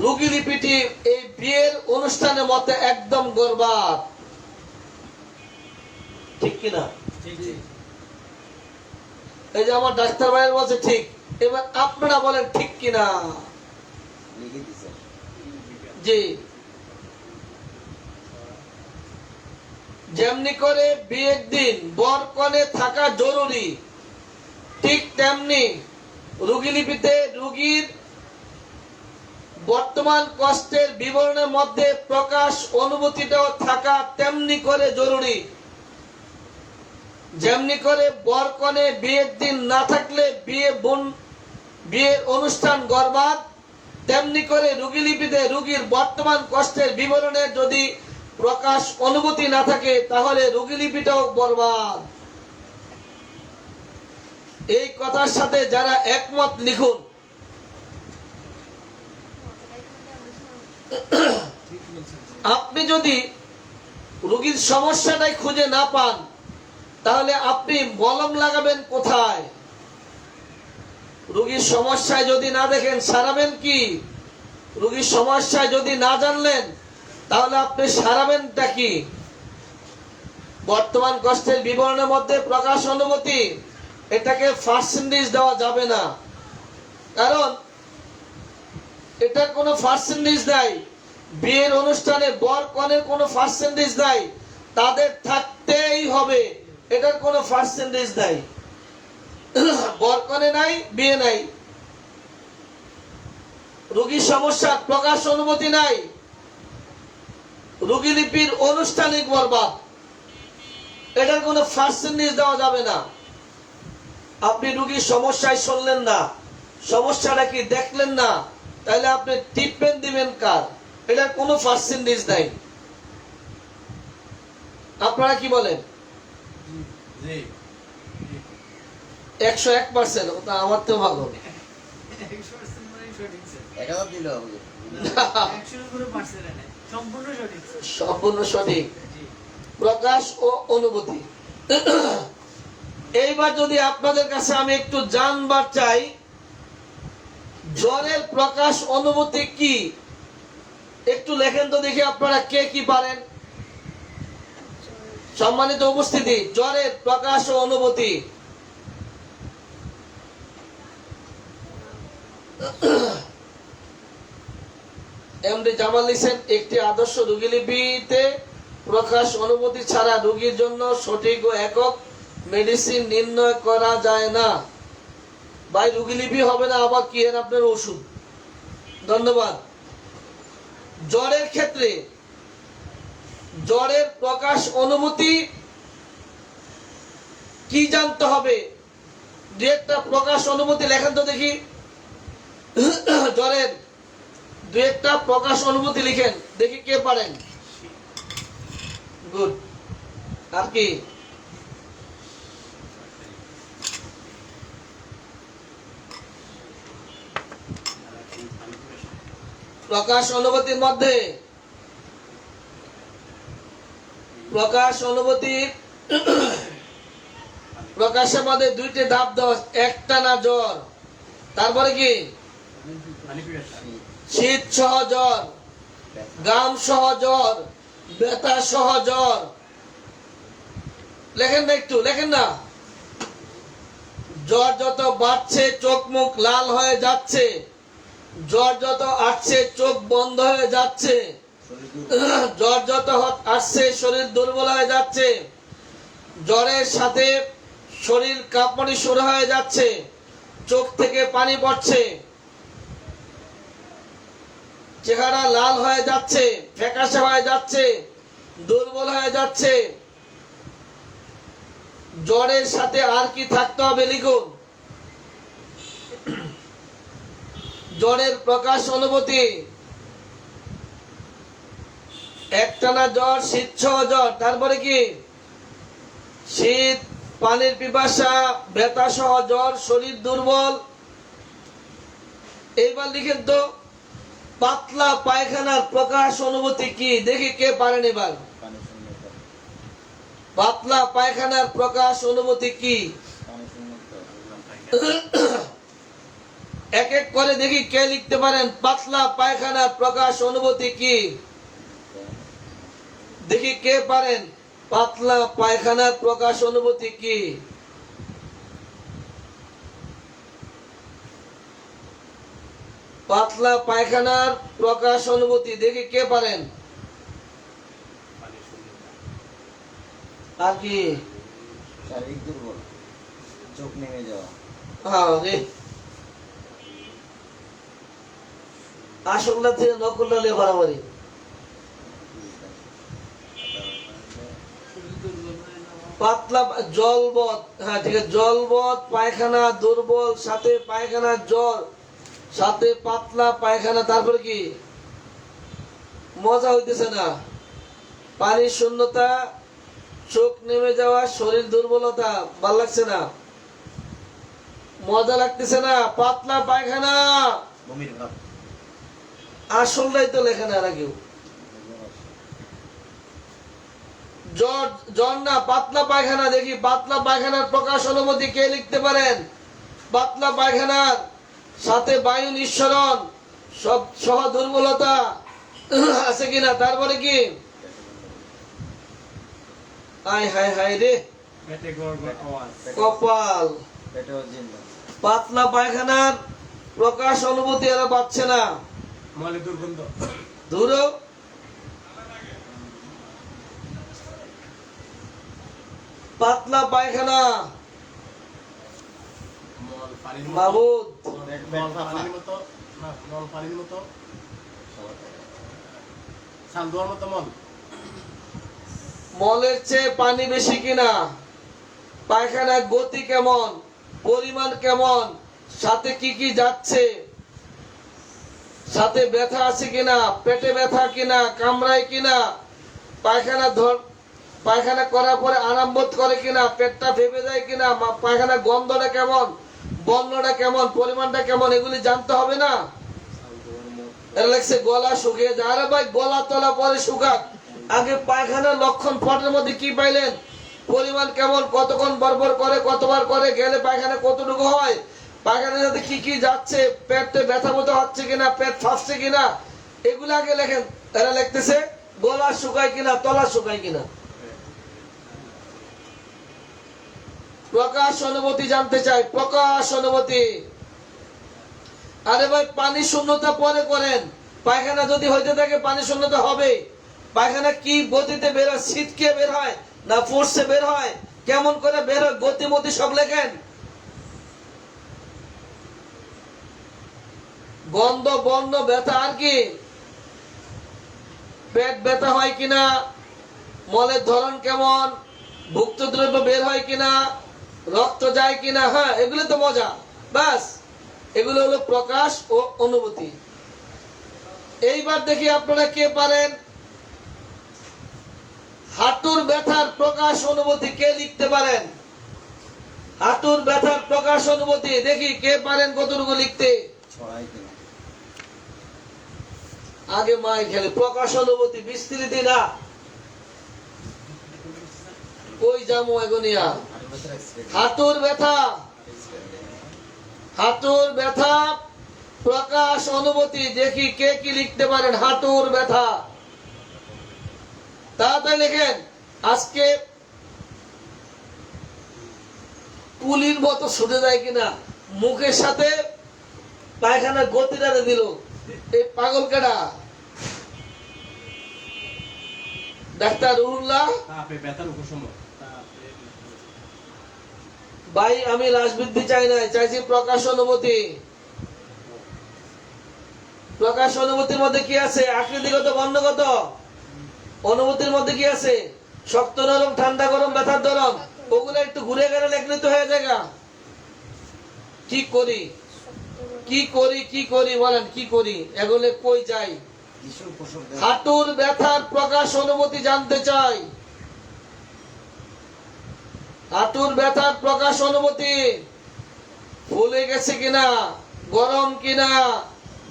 রোগীলিপিটি এই বিয়ের অনুষ্ঠানের মতে একদম বরবাদ। ঠিক কিনা? এই যে আমার ডাক্তার ভাইয়ের বলছে ঠিক, এবার আপনারা বলেন ঠিক কিনা? জি। যেমনি করে বিয়ের দিন বর কনে থাকা জরুরি, ঠিক তেমনি রোগীলিপিতে রোগীর বর্তমান কষ্টের বিবরণের মধ্যে প্রকাশ অনুভূতিটাও থাকা তেমনি করে জরুরি। যেমনি করে বর কনে বিয়ের দিন না থাকলে বিয়ের অনুষ্ঠান বরবাদ, তেমনি করে রোগীলিপিতে রোগীর বর্তমান কষ্টের বিবরণের যদি প্রকাশ অনুভূতি না থাকে, তাহলে রোগীলিপিটাও বরবাদ। এই কথার সাথে যারা একমত লিখুন। আপনি যদি রোগীর সমস্যাটাই খুঁজে না পান, তাহলে আপনি মলম লাগাবেন কোথায়? রোগীর সমস্যায় যদি না দেখেন সারাবেন কি? রোগীর সমস্যায় যদি না জানলেন, তাহলে আপনি সারাবেনটা কি? বর্তমান কষ্টের বিবরণের মধ্যে প্রকাশ অনুমতি, এটাকে পার্সেন্টেজ দেওয়া যাবে না, কারণ এটার কোনো পার্সেন্টেজ নাই। বিয়ের অনুষ্ঠানে বর কনের কোনো পার্সেন্টেজ নাই, তাদের থাকতেই হবে, এটার কোনো পার্সেন্টেজ নাই। বর কনে নাই, বিয়ে নাই। রোগীর সমস্যা প্রকাশ অনুমতি নাই, রোগী লিপির আনুষ্ঠানিক বরবাদ, এটার কোনো পার্সেন্টেজ দেওয়া যাবে না। আপনি রোগীর সমস্যায় শুনলেন না, সমস্যাটা কি দেখলেন না, তাহলে আপনি ট্রিটমেন্ট দিবেন কার? এটার কোনো পার্সেন্টেজ নাই। আপনারা কি বলেন? জি 101%, ওটা আমার তো ভালো। 100% মানে সঠিক স্যার। 1000 দিল হবে। 100 করে পার্সেন্ট নেয়। সম্পূর্ণ সঠিক স্যার। সম্পূর্ণ সঠিক। জি। প্রকাশ ও অনুভূতি। এইবার যদি আপনাদের কাছে আমি একটু জানবার চাই, জ্বরের প্রকাশ অনুভূতি কি? একটু লেখেন তো দেখি আপনারা কে কি পারেন। সম্মানিত উপস্থিতি, জ্বরের প্রকাশ ও অনুভূতি। এমডি জামাল লিখেন, একটি আদর্শ রোগীলিপিতে প্রকাশ অনুভূতি ছাড়া রোগীর জন্য সঠিক ও একক মেডিসিন নির্ণয় করা যায় না। ভাই রোগীলিপি হবে না, আবার কি এর আপনার ওষুধ? ধন্যবাদ। জ্বরের ক্ষেত্রে জ্বরের প্রকাশ অনুভূতি কি জানতে হবে? দু একটা প্রকাশ অনুভূতি লেখেন তো দেখি। জ্বরের দু একটা প্রকাশ অনুভূতি লিখেন দেখি কে পারেন। গুড। আর কি? প্রকাশ অনুভূতির মধ্যে প্রকাশ অনুভূতি প্রকাশের মধ্যে দুইটি ধাপ দেওয়া। একটা না জ্বর, তারপরে কি? শীত সহ জ্বর, গাম সহ জ্বর, ব্যথা সহ জ্বর। লেখেন না, একটু লেখেন না। জ্বর যত বাড়ছে চোখ মুখ লাল হয়ে যাচ্ছে, জ্বর যত আসছে চোখ বন্ধ হয়ে যাচ্ছে, জ্বর যত আসছে শরীর দুর্বল হয়ে যাচ্ছে, জ্বরের সাথে শরীর কাঁপুনি শুরু হয়ে যাচ্ছে, চোখ থেকে পানি পড়ছে, চেহারা লাল হয়ে যাচ্ছে, ফ্যাকাশে হয়ে যাচ্ছে, দুর্বল হয়ে যাচ্ছে। জ্বরের সাথে আর কি থাকতে হবে লিখুন। জ্বরের প্রকাশ অনুভূতি, একটানা জ্বর, শীত সহ জ্বর, তারপরে কি? শীত, পানির পিপাসা, ব্যথা সহ জ্বর, শরীর দুর্বল। এইবার লিখেন তো পাতলা পায়খানার প্রকাশ অনুভূতি কি? দেখি কে পারেন এবার। পানি শূন্যতা। পাতলা পায়খানার প্রকাশ অনুভূতি কি? পানি শূন্যতা। এক এক করে দেখি কে লিখতে পারেন। পাতলা পায়খানার প্রকাশ অনুভূতি কি? দেখি কে পারেন। পাতলা পায়খানার প্রকাশ অনুভূতি কি? পাতলা পায়খানার প্রকাশ অনুভূতি দেখি কে পারেন। আর কি? শারীরিক দুর্বল, চোখ নেমে যাওয়া। হ্যাঁ রে, আসল্লা থেকে নকল্লা লে বাড়াবাড়ি। পাতলা জলবৎ, হ্যাঁ ঠিক আছে, জলবৎ পায়খানা, দুর্বল, সাথে পায়খানা জ্বর, সাথে পাতলা পায়খানা, তারপরে কি? মজা হইতেছে না। পানির শূন্যতা, চোখ নেমে যাওয়া, শরীর দুর্বলতা, ভাল লাগছে না, মজা লাগতেছে না, পাতলা পায়খানা। বমির ভাব। আসলটাই তো লেখে না এরা কেউ। জ্বর জ্বর না, পাতলা পায়খানা। দেখি পাতলা পায়খানার প্রকাশ অনুমতি কে লিখতে পারেন? পাতলা পায়খানার সাথে বায়ু নিঃসরণ সব সহ দুর্বলতা আছে কিনা? তারপরে কি? আয় হায় হায় রে পেটে গড়গড় আওয়াজ, কপাল। পেটেও জিন্দা। পাতলা পায়খানার প্রকাশ অনুমতি এরা পাচ্ছে না। মলে দুর্গন্ধ, ধুরো, পাতলা পায়খানা মল পানির মতো, মাহবুদ। মল পানির মতো, না মল পানির মতো, সান্দুয়ার মতো মল। মলের চেয়ে পানি বেশি কিনা? পায়খানার গতি কেমন, পরিমাণ কেমন, সাথে কি কি যাচ্ছে, সাথে ব্যথা আছে কিনা, পেটে ব্যথা কিনা, কামড়ায় কিনা, পায়খানা করার পরে আরাম বোধ করে কিনা, পেটটা ভেবে যায় কিনা, পায়খানা গন্ধটা কেমন, বর্ণটা কেমন, পরিমাণটা কেমন, এগুলি জানতে হবে না? এরা লেখছে গলা শুকিয়ে যায়। আরে ভাই, গলা তলা পরে শুকাক, আগে পায়খানার লক্ষণ ফটের মধ্যে কি পাইলেন, পরিমাণ কেমন, কতক্ষণ বরবর করে, কতবার করে, গেলে পায়খানা কতটুকু হয়, পায়খানার সাথে কি কি যাচ্ছে, পেটে ব্যথা মতো হচ্ছে কিনা, পেট ফাঁসছে কিনা, এগুলো আগে লেখেন। এরা লিখতেছে গলা শুকায় কিনা, তলা শুকায় কিনা। প্রকাশ অনুমতি জানতে চাই, প্রকাশ অনুমতি। আরে ভাই, পানি শূন্যতা পরে করেন, পায়খানা যদি হইতে থাকে পানি শূন্যতা হবে। পায়খানা কি গতিতে বের হয়, ছিটকে বের হয় না ফোর্সে বের হয়, কেমন করে বের হয়, গতিমতি সব লেখেন। গন্ধ, বর্ণ, ব্যথা, আর কি? পেট ব্যথা হয় কিনা, মলের ধরন কেমন, ভুক্ত দ্রব্য বের হয় কিনা, রক্ত যায় কিনা, হ্যাঁ এগুলো তো মজা। বাস, এগুলো হলো প্রকাশ ও অনুভূতি। এইবার দেখি আপনারা কে পারেন। হাঁটুর ব্যথার প্রকাশ অনুভূতি কে লিখতে পারেন? হাঁটুর ব্যথার প্রকাশ অনুভূতি দেখি কে পারেন কতটুকু লিখতে। ছড়াই কিনা। আগে মায়ের খেলে প্রকাশ অনুভূতি বিস্তৃতি না, ওই জামু এগোনিয়া। আর ভেতরে এক্সপেরিয়েন্স। হাঁটুর ব্যথা, হাঁটুর ব্যথা প্রকাশ অনুভূতি দেখি কে কি লিখতে পারেন। হাঁটুর ব্যথা তাড়াতাড়ি লেখেন। আজকে পুলির মতো ছুটে যায় কিনা, মুখের সাথে পায়খানার গতিটা দিল। এই পাগল কেডা? ডাক্তার রুহুল্লাহ তাপে ব্যথার উপশম, তাপে ভাই, আমি রাজবৃদ্ধি চাই নাই, চাইছি প্রকাশ অনুভূতি। প্রকাশ অনুভূতির মধ্যে কি আছে? আকৃতিগত, বর্ণগত। অনুভূতির মধ্যে কি আছে? শক্ত নরম, ঠান্ডা গরম, ব্যথার ধরন। ওগুলো একটু ঘুরে গেলে লেখলে তো হয়ে যায়। কি করি, কি করি, কি করি বলেন, কি করি? এগুলো কই যাই? যিশুর উপশম। হাঁটুর ব্যথার প্রকাশ অনুভূতি জানতে চাই। হাঁটুর ব্যথার প্রকাশ অনুভূতি ফুলে গেছে কিনা, গরম কিনা,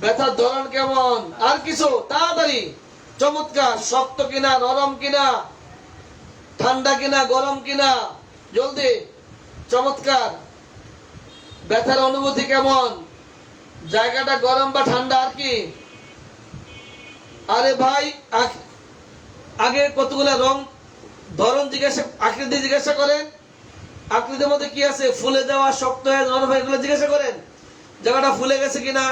ব্যথার ধরন কেমন, আর কিছু তাড়াতাড়ি। চমৎকার, শক্ত কিনা, নরম কিনা, ঠান্ডা কিনা, গরম কিনা, জলদি। চমৎকার, ব্যথার অনুভূতি কেমন, জায়গাটা গরম বা ঠান্ডা, আর কি? আরে ভাই, আগে কতগুলা রং ধরন জিজ্ঞাসা, আকৃতি জিজ্ঞাসা করেন। আকৃতির মধ্যে কি আছে? ফুলে দেওয়া, শক্ত হয়ে, নরম হয়ে, এগুলো জিজ্ঞাসা করেন। জায়গাটা ফুলে গেছে কিনা,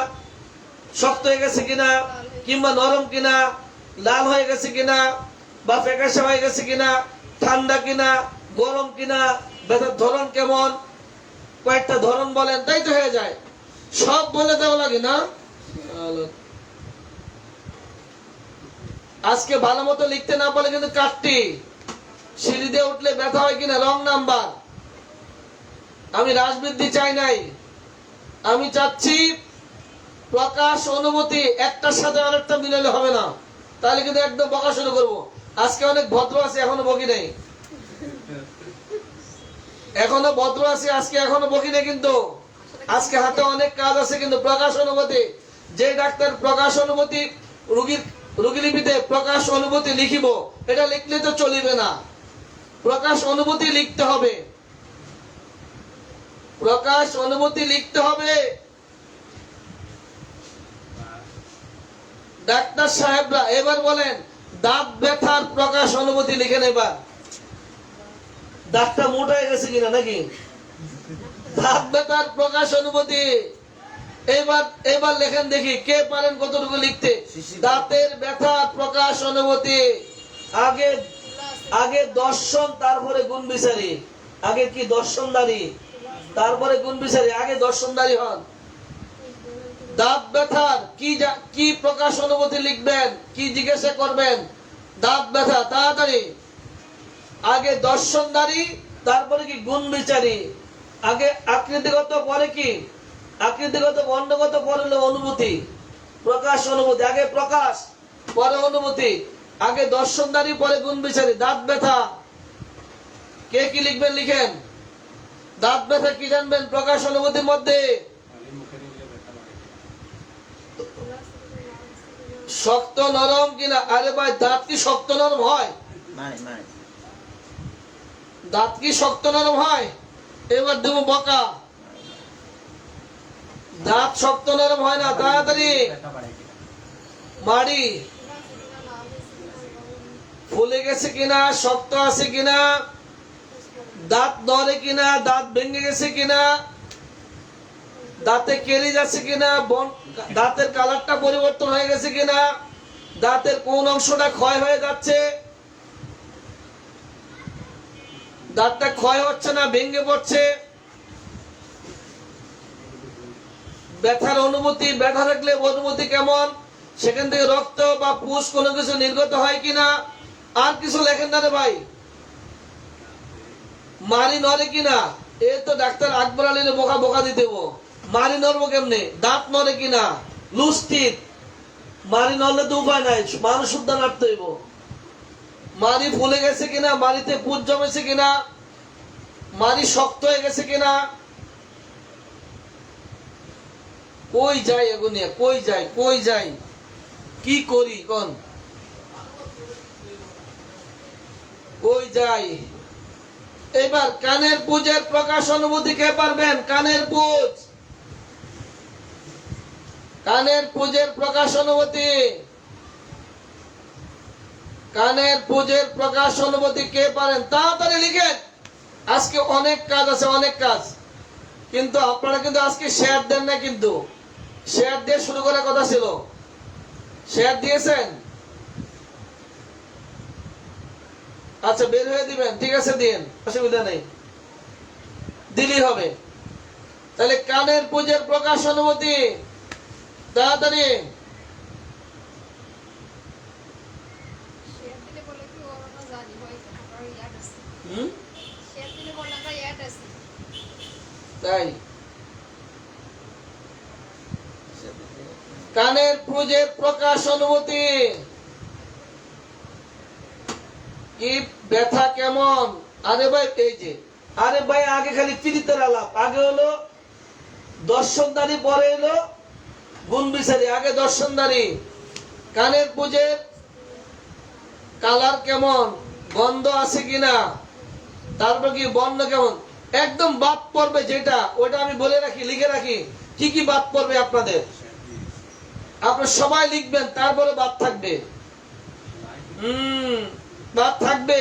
শক্ত হয়ে গেছে কিনা, কিংবা নরম কিনা, লাল হয়ে গেছে কিনা, বা ফ্যাকাশে হয়ে গেছে কিনা, ঠান্ডা কিনা, গরম কিনা, ব্যথার ধরন কেমন, কয়েকটা ধরন বলেন, তাই তো হয়ে যায়। সব বলে দেওয়া লাগে না? আজকে ভালো মতো লিখতে না পারলে কিন্তু কাটটি। সিঁড়ি দিয়ে উঠলে ব্যথা হয় কিনা, রং নাম্বার। আমি রাজবৃদ্ধি চাই নাই, আমি চাচ্ছি প্রকাশ অনুভূতি। একটার সাথে আরেকটা মিলালে হবে না, তাহলে কিন্তু একদম বকা শুরু করবো। আজকে অনেক ভদ্র আছে, এখনো বকি নেই। এখনো ভদ্র আছে আজকে, এখনো বকি নেই। কিন্তু আজকে হাতে অনেক কাজ আছে। কিন্তু প্রকাশ অনুভূতি যে ডাক্তার প্রকাশ অনুমতি রোগীর লিপিতে প্রকাশ অনুমতি লিখিব, এটা লিখলে তো চলিবে না, প্রকাশ অনুমতি লিখতে হবে, প্রকাশ অনুমতি লিখতে হবে। ডাক্তার সাহেবরা এবার বলেন দাঁত ব্যথার প্রকাশ অনুমতি লিখেন। এবার দাঁতটা মোটা হয়ে গেছে কিনা নাকি? দাঁত ব্যথার প্রকাশ অনুমতি এবার লেখেন দেখি কে পারেন কতটুকু লিখতে। দাঁতের ব্যথার প্রকাশ অনুমতি। আগে দর্শন, তারপরে গুণ বিচারি। আগে কি দর্শনদারি, তারপরে গুণ বিচারি, আগে দর্শনদারি হন। দাঁত ব্যথার কি প্রকাশ অনুমতি লিখবেন, কি জিজ্ঞাসা করবেন? দাঁত ব্যথা, তাড়াতাড়ি। আগে দর্শনদারি, তারপরে কি গুণ বিচারি। আগে আকৃতিগত, পরে কি আকৃতিগত, বর্ণগত, পরে হলো অনুভূতি, প্রকাশ অনুভূতি। আগে প্রকাশ, পরে অনুভূতি। আগে দর্শনদারি, পরে গুণ বিচারি। দাঁত ব্যথা কে কি লিখবেন লিখেন। দাঁত ব্যথা কি জানবেন প্রকাশ অনুভূতির মধ্যে? শক্ত নরম কিনা? আরে ভাই দাঁত কি শক্ত নরম হয়? দাঁত কি শক্ত নরম হয়? এবার দেবো বকা। দাঁত শক্ত নরম হয় না, তাড়াতাড়ি। মাড়ি ফুলে গেছে কিনা, শক্ত আছে কিনা, দাঁত নড়ে কিনা, দাঁত ভেঙে গেছে কিনা, দাঁতে কেরি যাচ্ছে কিনা, দাঁতের কালারটা পরিবর্তন হয়ে গেছে কিনা, দাঁতের কোন অংশটা ক্ষয় হয়ে যাচ্ছে, দাঁতটা ক্ষয় হচ্ছে না ভেঙে পড়ছে। ব্যথার অনুভূতি, ব্যথা থাকলে অনুভূতি কেমন, সেখান থেকে রক্ত বা পুষ কোনো কিছু নির্গত হয় কিনা। আর কিছু লেখেন না রে ভাই। মারি নড়ে কিনা, এ তো ডাক্তার আকবর আলীর বোকা দিয়ে দেবো। মারি নড়বো কেমনে? দাঁত নড়ে কিনা, লুস্থিত। মারি নড়লে তো উপায় নাই, মানুষ শুদ্ধ নাড়তে হইব। মারি ফুলে গেছে কিনা, মারিতে পুষ জমেছে কিনা, মারি শক্ত হয়ে গেছে কিনা। কই যাই এগুনিয়া, কই যাই কি করি কোন, কই যাই। এবার কানের পুজের প্রকাশ অনুভূতি কে পারবেন? কানের পুজ, কানের পুজের প্রকাশ অনুভূতি, কানের পুজের প্রকাশ অনুভূতি কে পারেন? তাড়াতাড়ি লিখেন। আজকে অনেক কাজ আছে, অনেক কাজ, কিন্তু আপনারা কিন্তু আজকে শেয়ার দেন না। কিন্তু শেয়ার দিয়ে শুরু করার কথা ছিল। শেয়ার দিয়েছেন? আচ্ছা বের হয়ে দিবেন, ঠিক আছে দিন, অসুবিধা নেই, দিলেই হবে। তাহলে কানের পুজের প্রকাশ অনুভূতি তাড়াতাড়ি। তাই কানের পুজের প্রকাশ অনুভূতি কি, ব্যথা কেমন? আরে ভাই এই যে, আরে ভাই আগে খালি পীড়িতের আলাপ, আগে হলো দর্শনদারি, পরে হলো গুণ বিচারি। আগে দর্শনদারি। কানের পুজের কালার কেমন, গন্ধ আছে কিনা, তারপর কি বর্ণ কেমন, একদম বাদ পড়বে যেটা, ওটা আমি বলে রাখি, লিখে রাখি কি কি বাদ পড়বে আপনাদের। আপনারা সবাই লিখবেন, তারপরে বাদ থাকবে। বাদ থাকবে,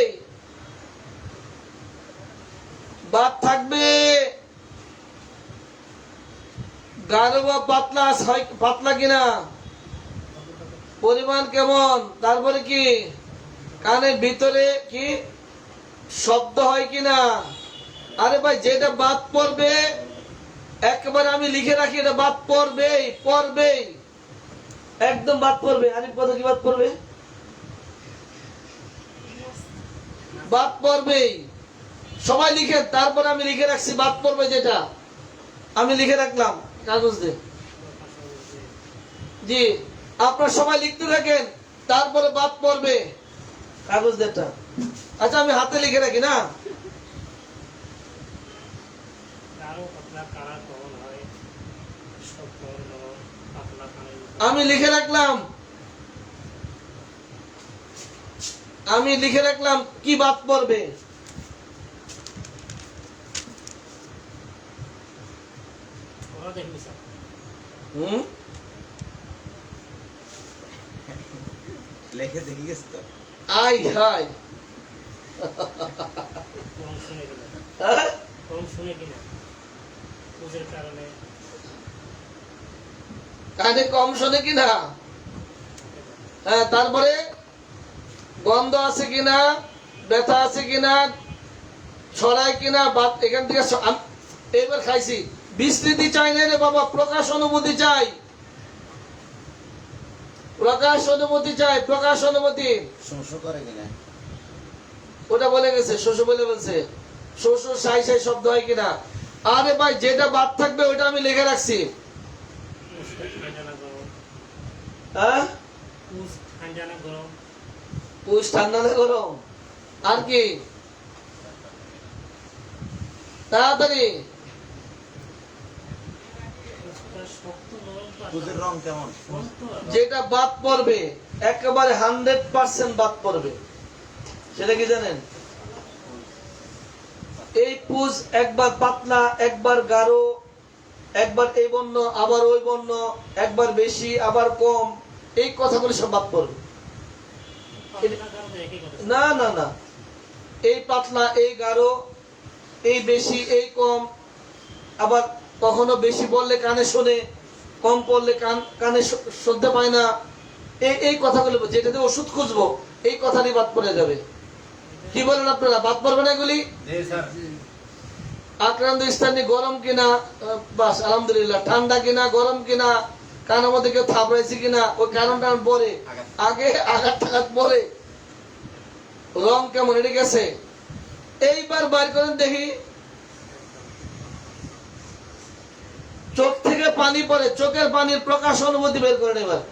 বাদ থাকবে। গাঢ় বা পাতলা, পাতলা কিনা, পরিমাণ কেমন, তারপরে কি কানের ভিতরে কি শব্দ হয় কিনা। আরে ভাই যেটা বাদ পড়বে একেবারে আমি লিখে রাখি, এটা বাদ পড়বেই, পড়বেই, একদম বাদ পড়বে। আরেক কথা কি বাদ পড়বে? বাদ পড়বেই। সবাই লিখেন, তারপরে আমি লিখে রাখছি বাদ পড়বে যেটা, আমি লিখে রাখলাম কাগজ দিয়ে। জি আপনারা সবাই লিখতে থাকেন, তারপরে বাদ পড়বে কাগজ যেটা। আচ্ছা আমি হাতে লিখে রাখি না। পাতলা কালার কখন হয়, শক্ত পাতলা কালার আমি লিখে রাখলাম কি বাদ পড়বে। হুম, লেখে দেখি গেছে তো। আই হাই হ্যাঁ? কানে কম শোনে কিনা, হ্যাঁ, তারপরে গন্ধ আছে কিনা, ব্যথা আছে কিনা, ছড়ায় কিনা, এখান থেকে এবার খাইছি। বিস্তৃতি চাই না রে বাবা, প্রকাশ অনুমতি চাই, প্রকাশ অনুমতি। শোষ করে কিনা, ওটা বলে গেছে, শোষ বলে বলছে, শোষ সাই সাই শব্দ হয় কিনা। আরে ভাই, যেটা বাদ থাকবে ওটা আমি লিখে রাখছি। হ্যাঁ, পুষ ঠান্ডা না গরম, আর কি তাড়াতাড়ি। দুধের রং কেমন? যেটা বাদ পড়বে একেবারে 100% বাদ পড়বে, সেটা কি জানেন? এই পুষ একবার পাতলা, একবার গাঢ়, একবার এই বর্ণ আবার ওই বর্ণ, একবার বেশি আবার কম, এই কথাগুলো সব বাদ পড়বে। না না না, এই পাতলা, এই গাঢ়, এই বেশি, এই কম, আবার কখনো বেশি বললে কানে শোনে, কম পড়লে কানে শুনতে পায় না, এই কথাগুলো, যেটাতে ওষুধ খুঁজবো এই কথাটি বাদ পড়ে যাবে। কি বলেন আপনারা, বাদ পড়বে না এগুলি? আক্রান্ত স্থানে গরম কিনা, বাস আলহামদুলিল্লাহ। ঠান্ডা কিনা, গরম কিনা, কানের মধ্যে কেউ থাপড়াইছে কিনা, ওই কারণটা পরে আগে, আঘাত টাঘাত পরে, রং কেমন, এটা গেছে। এইবার বাইর করেন দেখি, চোখ থেকে পানি পড়ে, চোখের পানির প্রকাশ অনুভূতি বের করেন এবার।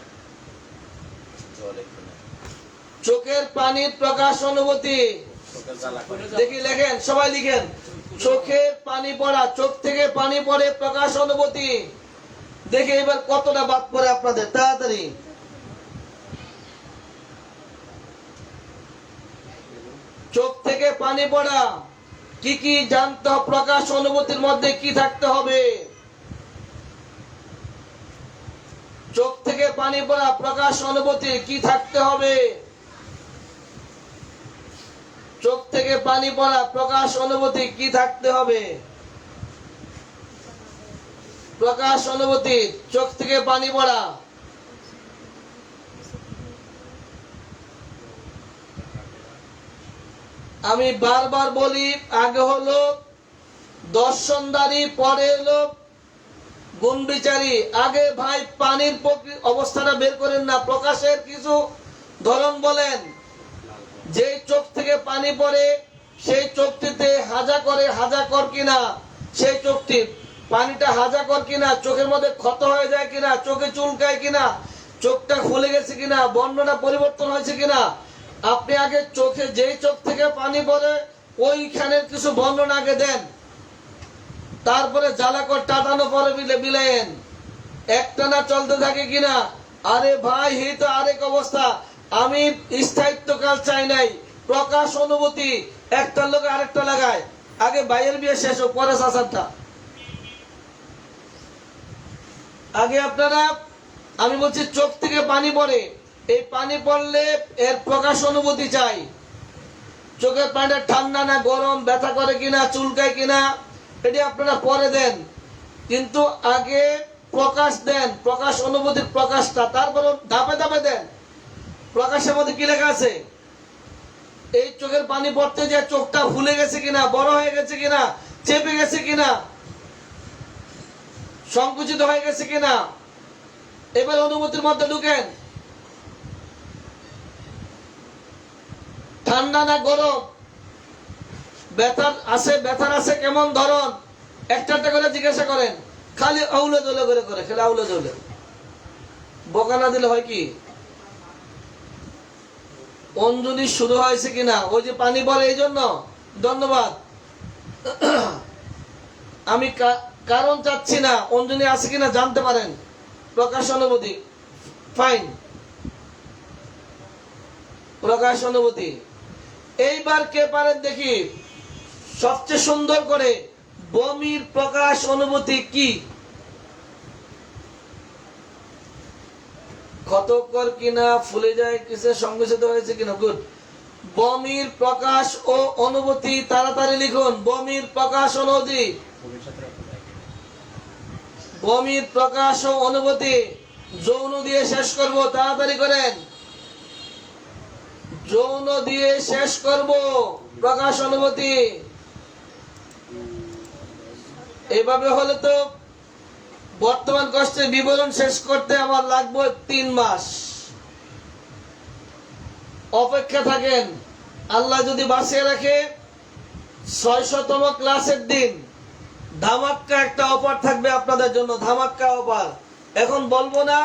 চোখের পানির প্রকাশ অনুভূতি দেখি, লেখেন, সবাই লিখেন। চোখের পানি পড়া, চোখ থেকে পানি পড়ে, প্রকাশ অনুভূতি। দেখি এবার কতটা বাদ পড়ে আপনাদের, তাড়াতাড়ি। চোখ থেকে পানি পড়া, কি কি জানতে হবে, প্রকাশ অনুভূতির মধ্যে কি থাকতে হবে? চোখ থেকে পানি পড়া, প্রকাশ অনুভূতি কি থাকতে হবে? চোখ থেকে পানি পড়া, প্রকাশ অনুভূতি কি থাকতে হবে? প্রকাশ অনুভূতি, চোখ থেকে পানি পড়া। আমি বারবার বলি, আগে হলো দর্শনদারি, পরে হলো গুণ বিচারী। আগে ভাই পানির অবস্থাটা বের করেন না, প্রকাশের কিছু ধরন বলেন। যে চোখ থেকে পানি পড়ে সেই চোখটিতে হাজাকর কিনা, সেই চোখটি পানিটা হাজাকর কিনা, চোখের মধ্যে ক্ষত হয়ে যায় কিনা, চোখে চুলকায় কিনা, চোখটা খুলে গেছে কিনা, বর্ণনা পরিবর্তন হয়েছে কিনা। আপনি আগে চোখে, যেই চোখ থেকে পানি পড়ে ওইখানের কিছু বর্ণনা আগে দেন, তারপরে জ্বালাকর টাটানো পরে বিলাইন, একটানা চলতে থাকে কিনা। আরে ভাই, এই তো আরেক অবস্থা। আমি স্থায়িত্বকাল চাই নাই, প্রকাশ অনুভূতি। একটা লোক আরেকটা লাগায়, আগে ভাইয়ের বিয়ে শেষ হোক, পরে চাচারটা। আগে আপনারা, আমি বলছি চোখ থেকে পানি পড়ে, এই পানি পড়লে এর প্রকাশ অনুভূতি চাই। চোখের পানিটা ঠান্ডা না গরম, ব্যথা করে কিনা, চুলকায় কিনা, এটি আপনারা পরে দেন, কিন্তু আগে প্রকাশ দেন, প্রকাশ অনুভূতির প্রকাশটা, তারপর ধাপে ধাপে দেন। প্রকাশের মধ্যে কি লেখা আছে? এই চোখের পানি পড়তে যে চোখটা ফুলে গেছে কিনা, বড় হয়ে গেছে কিনা, চেপে গেছে কিনা, সংকুচিত হয়ে গেছে কিনা। এবার অনুভূতির মধ্যে ঢুকেন। ঠান্ডা না গরম, ব্যথার আছে কেমন ধরন, একটা করে জিজ্ঞাসা করেন। খালি আউলে দোলে করে খালি আউলে দোলে, বোকা না দিলে হয় কি? অঞ্জলি শুরু হয়েছে কিনা, ওই যে পানি পড়ে এই জন্য। ধন্যবাদ। আমি কারণ চাচ্ছি না, অঞ্জলি আছে কিনা জানতে পারেন। প্রকাশ অনুভূতি, ফাইন, প্রকাশ অনুভূতি। এইবার কে পারেন দেখি সবচেয়ে সুন্দর করে বমির প্রকাশ অনুভূতি কি? ক্ষতকর কিনা, ফুলে যায় কিসে, সংকুচিত হয়েছে কিনা? গুড। বমির প্রকাশ ও অনুভূতি তাড়াতাড়ি লিখুন। বমির প্রকাশ অনুভূতি, বমির প্রকাশ ও অনুভূতি। যৌন দিয়ে শেষ করব, তাড়াতাড়ি করেন। যৌন দিয়ে শেষ করব প্রকাশ অনুভূতি। এভাবে হলে তো বর্তমান কষ্টের বিবরণ শেষ করতে আমার লাগবে 3 মাস। অপেক্ষা থাকেন, আল্লাহ যদি বাঁচিয়ে রাখে 600তম ক্লাসের দিন ধামাক্কা একটা অফার থাকবে আপনাদের জন্য, ধামাক্কা অফার। এখন বলবো না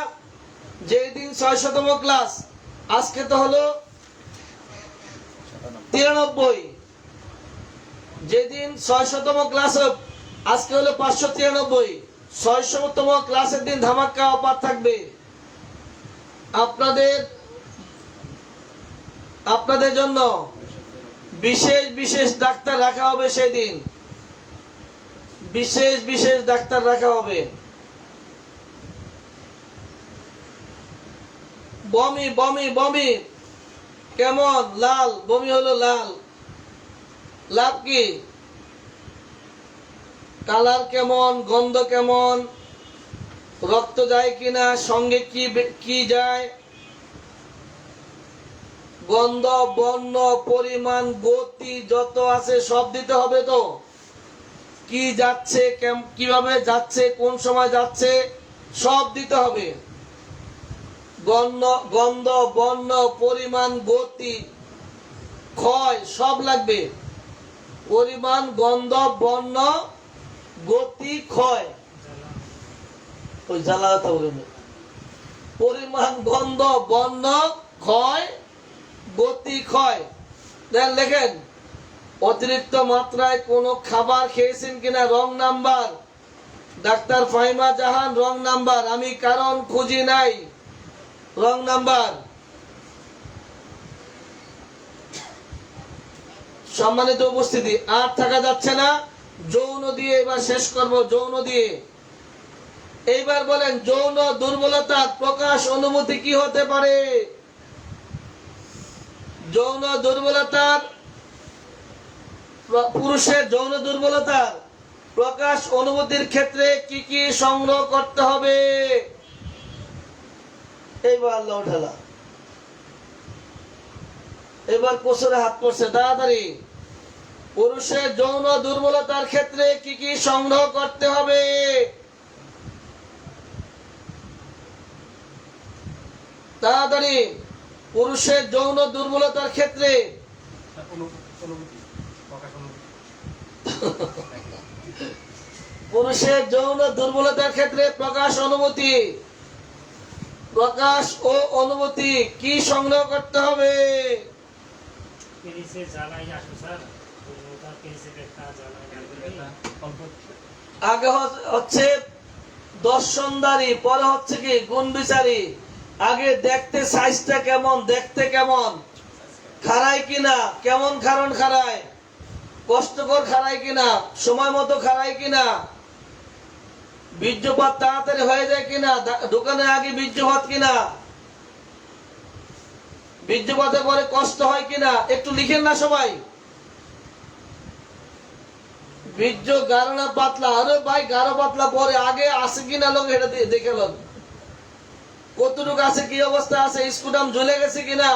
যে দিন 600তম ক্লাস, আজকে তো হলো 93, যেদিন 600তম ক্লাস আজকে হলো 593, 600তম ক্লাসের দিন ধামাক্কা অফার থাকবে আপনাদের জন্য। বিশেষ বিশেষ ডাক্তার রাখা হবে সেই দিন, বিশেষ বিশেষ ডাক্তার রাখা হবে। বমি বমি বমি কেমন? লাল, বমি হলো লাল। লাভ কি? কালার কেমন, গন্ধ কেমন, রক্ত যায় কিনা, সঙ্গে কি যায়, গন্ধ, বর্ণ, পরিমাণ, গতি যত আছে সব দিতে হবে তো। কি যাচ্ছে, কিভাবে যাচ্ছে, কোন সময় যাচ্ছে সব দিতে হবে। গন্ধ, বর্ণ, পরিমাণ, গতি, ক্ষয় সব লাগবে। পরিমাণ, গন্ধ, বর্ণ, গতি, ক্ষয়, ওই জ্বালাটা বলে। পরিমাণ, গন্ধ, বর্ণ, ক্ষয়, গতি, ক্ষয়। লেখেন অতিরিক্ত মাত্রায় কোনো খাবার খেয়েছেন কিনা, রং নাম্বার। ডাক্তার ফাহিমা জাহান, রং নাম্বার। আমি কারণ খুঁজি নাই, রং নাম্বার। সম্মানিত উপস্থিতি, আর থাকা যাচ্ছে না, যৌন দিয়ে এবার শেষ করব। যৌন দিয়ে এইবার বলেন, যৌন দুর্বলতার প্রকাশ অনুভূতি কি হতে পারে? যৌন দুর্বলতার, পুরুষের যৌন দুর্বলতার প্রকাশ অনুভূতির ক্ষেত্রে কি কি সংগ্রহ করতে হবে? এইবার আল্লাহ উঠালা, এবার কোসরে হাত পড়ছে, তাড়াতাড়ি। পুরুষের যৌন দুর্বলতার ক্ষেত্রে কি কি সংগ্রহ করতে হবে? তাড়াতাড়ি। পুরুষের যৌন দুর্বলতার ক্ষেত্রে পুরুষের যৌন দুর্বলতার ক্ষেত্রে প্রকাশ অনুভূতি, প্রকাশ ও অনুভূতি কি সংগ্রহ করতে হবে? আগে হচ্ছে দর্শনদারি, পরে হচ্ছে কি গুণ বিচারী। আগে দেখতে সাইজটা কেমন, দেখতে কেমন, খাড়ায় কিনা, কেমন খারণ খাড়ায়, কষ্টকর খাড়ায় কিনা, সময় মতো খাড়ায় কিনা, বীর্যপাত তাড়াতাড়ি হয়ে যায় কিনা, দোকানে আগে বীর্যপাত কিনা, বীর্যপাতের পরে কষ্ট হয় কিনা, একটু লিখেন না সবাই। বীর্য গাঢ় না পাতলা? আরে ভাই, গাঢ় পাতলা পরে, আগে আছে কিনা লোক এটা দেখে লোক কতটুকু আছে, কি অবস্থা আছে, স্কুটাম ঝুলে গেছে কিনা,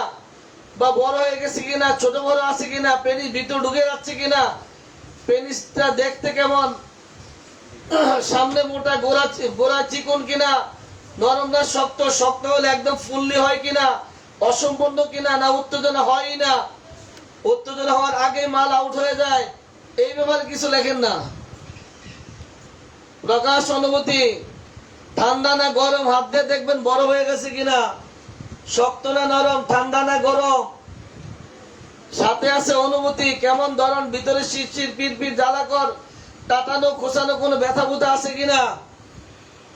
বা বড় হয়ে গেছে কিনা, ছোট বড় আছে কিনা, পেনিস ভিতর ঢুকে যাচ্ছে কিনা, পেনিসটা দেখতে কেমন, সামনে মোটা, গোড়া চিকন কিনা, নরম না শক্ত, শক্ত হলে একদম ফুললি হয় কিনা, অসম্পূর্ণ কিনা, না উত্তেজনা হয় না, উত্তেজনা হওয়ার আগে মাল আউট হয়ে যায়, এই ব্যাপারে কিছু লেখেন না। প্রকাশ অনুভূতি, ঠান্ডা না গরম, হাত দিয়ে দেখবেন বড় হয়ে গেছে কিনা, শক্ত না নরম, ঠান্ডা না গরম, সাথে আছে অনুভূতি কেমন ধরন, ভিতরে শিরশির, পিরপির, জ্বালাকর, টাটানো, খোসানো কোনো ব্যথা বুথা আছে কিনা,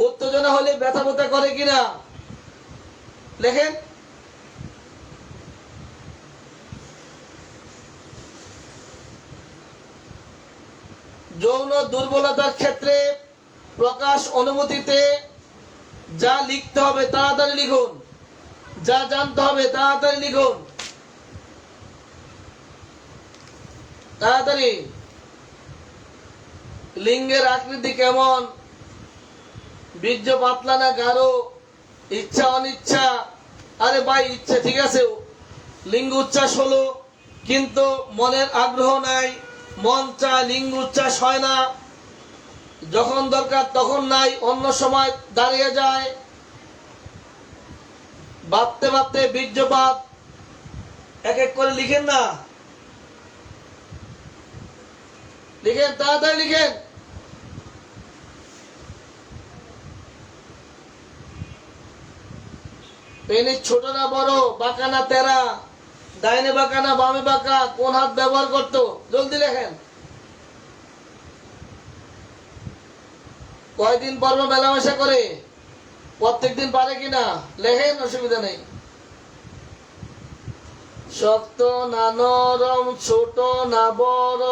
উত্তেজনা হলে ব্যথা বুথা করে কিনা, লেখেন। যৌন দুর্বলতার ক্ষেত্রে প্রকাশ অনুমতিতে যা লিখতে হবে তাড়াতাড়ি লিখুন, যা জানতে হবে তাড়াতাড়ি লিখুন, তাড়াতাড়ি। লিঙ্গের আকৃতি কেমন, বীর্য পাতলা না গাঢ়, ইচ্ছা অনিচ্ছা। আরে ভাই ইচ্ছা ঠিক আছে, লিঙ্গ উচ্ছ্বাস হলো কিন্তু মনের আগ্রহ নাই, মন চায় লিঙ্গ উচ্ছ্বাস হয় না, যখন দরকার তখন নাই, অন্য সময় দাঁড়িয়ে যায়, ভাবতে ভাবতে বীর্যপাত। এক এক করে লিখেন না, লিখেন তাড়াতাড়ি লিখেন। পেনিস ছোট না বড়, বাঁকা না তেরা, ডাইনে বাঁকা না বামে বাঁকা, কোন হাত ব্যবহার করতো, জলদি লেখেন। কয়দিন পর্ব মেলামেশা করে, প্রত্যেকদিন পারে কিনা লেখেন, অসুবিধা নেই। শক্ত না নরম, ছোট না বড়,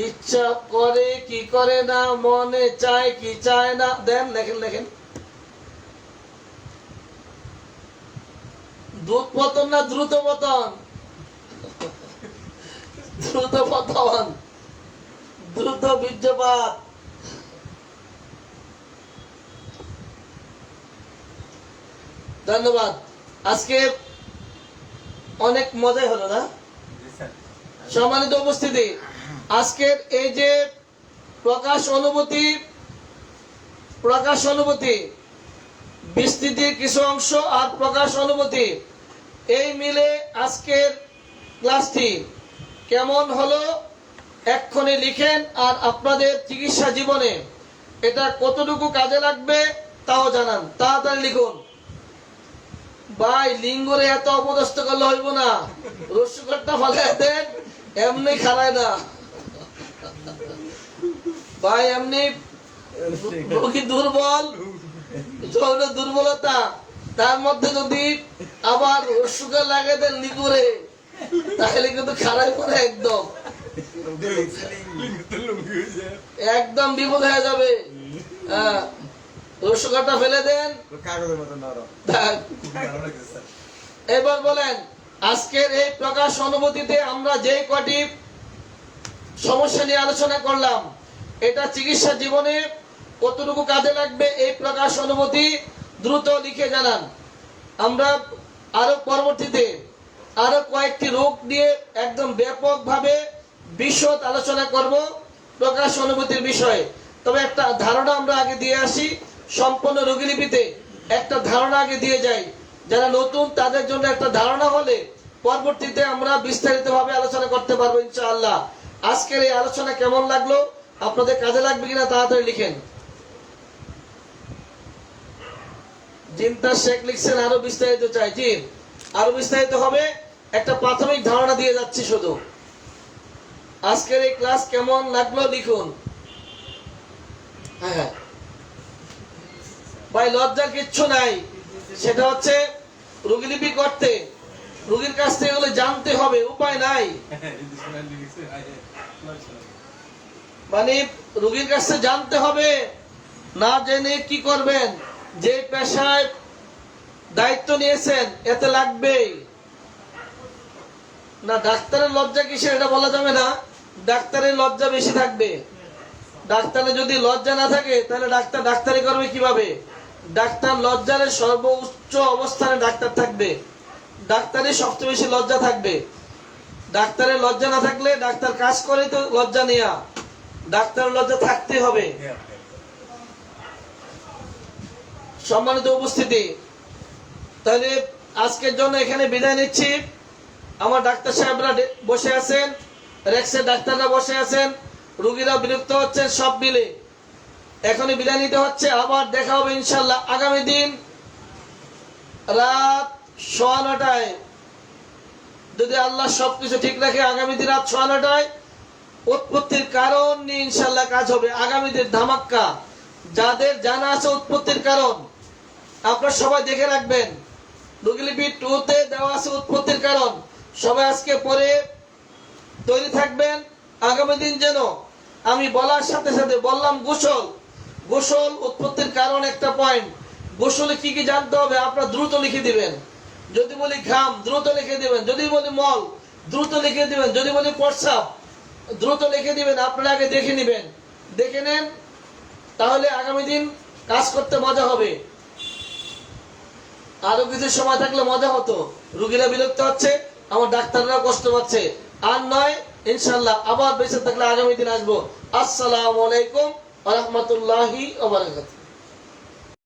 ইচ্ছা করে কি করে না, মনে চায় কি চায় না, দেন লেখেন লেখেন। দ্রুত পতন না দ্রুত পতন, দ্রুত পতন, দ্রুত বীর্যপাত। ধন্যবাদ। আজকে অনেক মজাই হলো না? সম্মানিত উপস্থিতি, আজকের এই যে প্রকাশ অনুভূতি, বিস্তৃতির কিছু অংশ আর প্রকাশ অনুভূতি, এই মিলে আজকের ক্লাসটি কেমন হলো এক্ষুনি লিখেন। আর আপনাদের চিকিৎসা জীবনে এটা কতটুকু কাজে লাগবে তাও জানান, তাড়াতাড়ি লিখুন। ভাই লিঙ্গরে এত অপদস্থ করলে হইব না, রস্যকরটা ফেলে দেন, এমনি খারায় না ভাই, এমনি রোগী দুর্বল, যৌন দুর্বলতা, তার মধ্যে যদি আবার রস্যকর লাগে দেন লিঙ্গরে, তাহলে কিন্তু খারাই পড়ে একদম, একদম বিপদ হয়ে যাবে। রস্যকরটা ফেলে দেন। এবার বলেন, আজকের এই প্রকাশ অনুভূতিতে আমরা যে কটি সমস্যা নিয়ে আলোচনা করলাম, এটা চিকিৎসা জীবনে কতটুকু কাজে লাগবে এই প্রকাশ অনুভূতি দ্রুত লিখে জানান। আমরা আরো পরবর্তীতে আরো কয়েকটি রোগ নিয়ে একদম ব্যাপকভাবে বিশদ আলোচনা করব প্রকাশ অনুভূতির বিষয়ে। তবে একটা ধারণা আমরা আগে দিয়ে আসি, সম্পূর্ণ রোগীলিপিতে একটা ধারণা আগে দিয়ে যাই, যারা নতুন তাদের জন্য একটা ধারণা হলে পরবর্তীতে আমরা বিস্তারিতভাবে আলোচনা করতে পারবো ইনশাআল্লাহ। আজকের এই আলোচনা কেমন লাগলো, আপনাদের কাজে লাগবে কিনা তাড়াতাড়ি লিখেন। জিন্তা শেখ লিখছেন আরো বিস্তারিত চাই। জি, আরো বিস্তারিত হবে, একটা প্রাথমিক ধারণা দিয়ে যাচ্ছি শুধু। আজকের এই ক্লাস কেমন লাগলো লিখুন। হ্যাঁ ভাই, লজ্জার কিচ্ছু নাই, সেটা হচ্ছে রোগীলিপি করতে, রোগীর কাছ থেকে এগুলো জানতে হবে, উপায় নাই। মানে রোগীর কাছে জানতে হবে, না জেনে কি করবেন, যে পেশায় দায়িত্ব নিয়েছেন এতে লাগবেই না। ডাক্তারের লজ্জা কিসের এটা বলা যাবে না, ডাক্তারের লজ্জা বেশি থাকবে। ডাক্তারের যদি লজ্জা না থাকে তাহলে ডাক্তার ডাক্তারি করবে কিভাবে? ডাক্তার লজ্জার সর্বোচ্চ অবস্থানে ডাক্তার থাকবে, ডাক্তারের সবচেয়ে বেশি লজ্জা থাকবে। ডাক্তারের লজ্জা না থাকলে ডাক্তার কাজ করে তো লজ্জা নেয়া, ডাক্তারের লজ্জা থাকতে হবে। সম্মানিত উপস্থিতি, তাহলে আজকের জন্য এখানে বিদায় নিচ্ছি। আমার ডাক্তার সাহেবরা বসে আছেন, রেক্সের ডাক্তাররা বসে আছেন, রোগীরা বিরক্ত হচ্ছেন, সব মিলে এখনই বিদায় নিতে হচ্ছে। আবার দেখা হবে ইনশাল্লাহ আগামী দিন রাত 9:30টায়, যদি আল্লাহ সবকিছু ঠিক রাখে। আগামী দিন রাত 9:30টায় উৎপত্তির কারণ নিয়ে ইনশাল্লাহ কাজ হবে। আগামী দিন ধামাক্কা, যাদের জানা আছে উৎপত্তির কারণ আপনারা সবাই দেখে রাখবেন। রোগীলিপি 2 তে দেওয়া আছে উৎপত্তির কারণ। সবাই আজকে পরে তৈরি থাকবেন। আগামী দিন যেন আমি বলার সাথে সাথে বললাম গোসল, গোসল উৎপত্তির কারণ একটা পয়েন্ট। গোসলে কি কি জানতে হবে আপনারা দ্রুত লিখে দিবেন। যদি বলি ঘাম দ্রুত লিখে দিবেন, যদি বলি মল দ্রুত লিখে দিবেন, যদি বলি প্রস্রাব দ্রুত লিখে দিবেন। আপনারা আগে দেখে নেবেন, দেখে নেন, তাহলে আগামী দিন কাজ করতে মজা হবে। আরো কিছু সময় থাকলে মজা হতো। রুগীরা বিরক্ত হচ্ছে, আমার ডাক্তাররা কষ্ট পাচ্ছে। আর নয়, ইনশাল্লাহ আবার বেঁচে থাকলে আগামী দিন আসবো। আসসালামু আলাইকুম ওয়া রাহমাতুল্লাহি ওয়া বারাকাতুহু।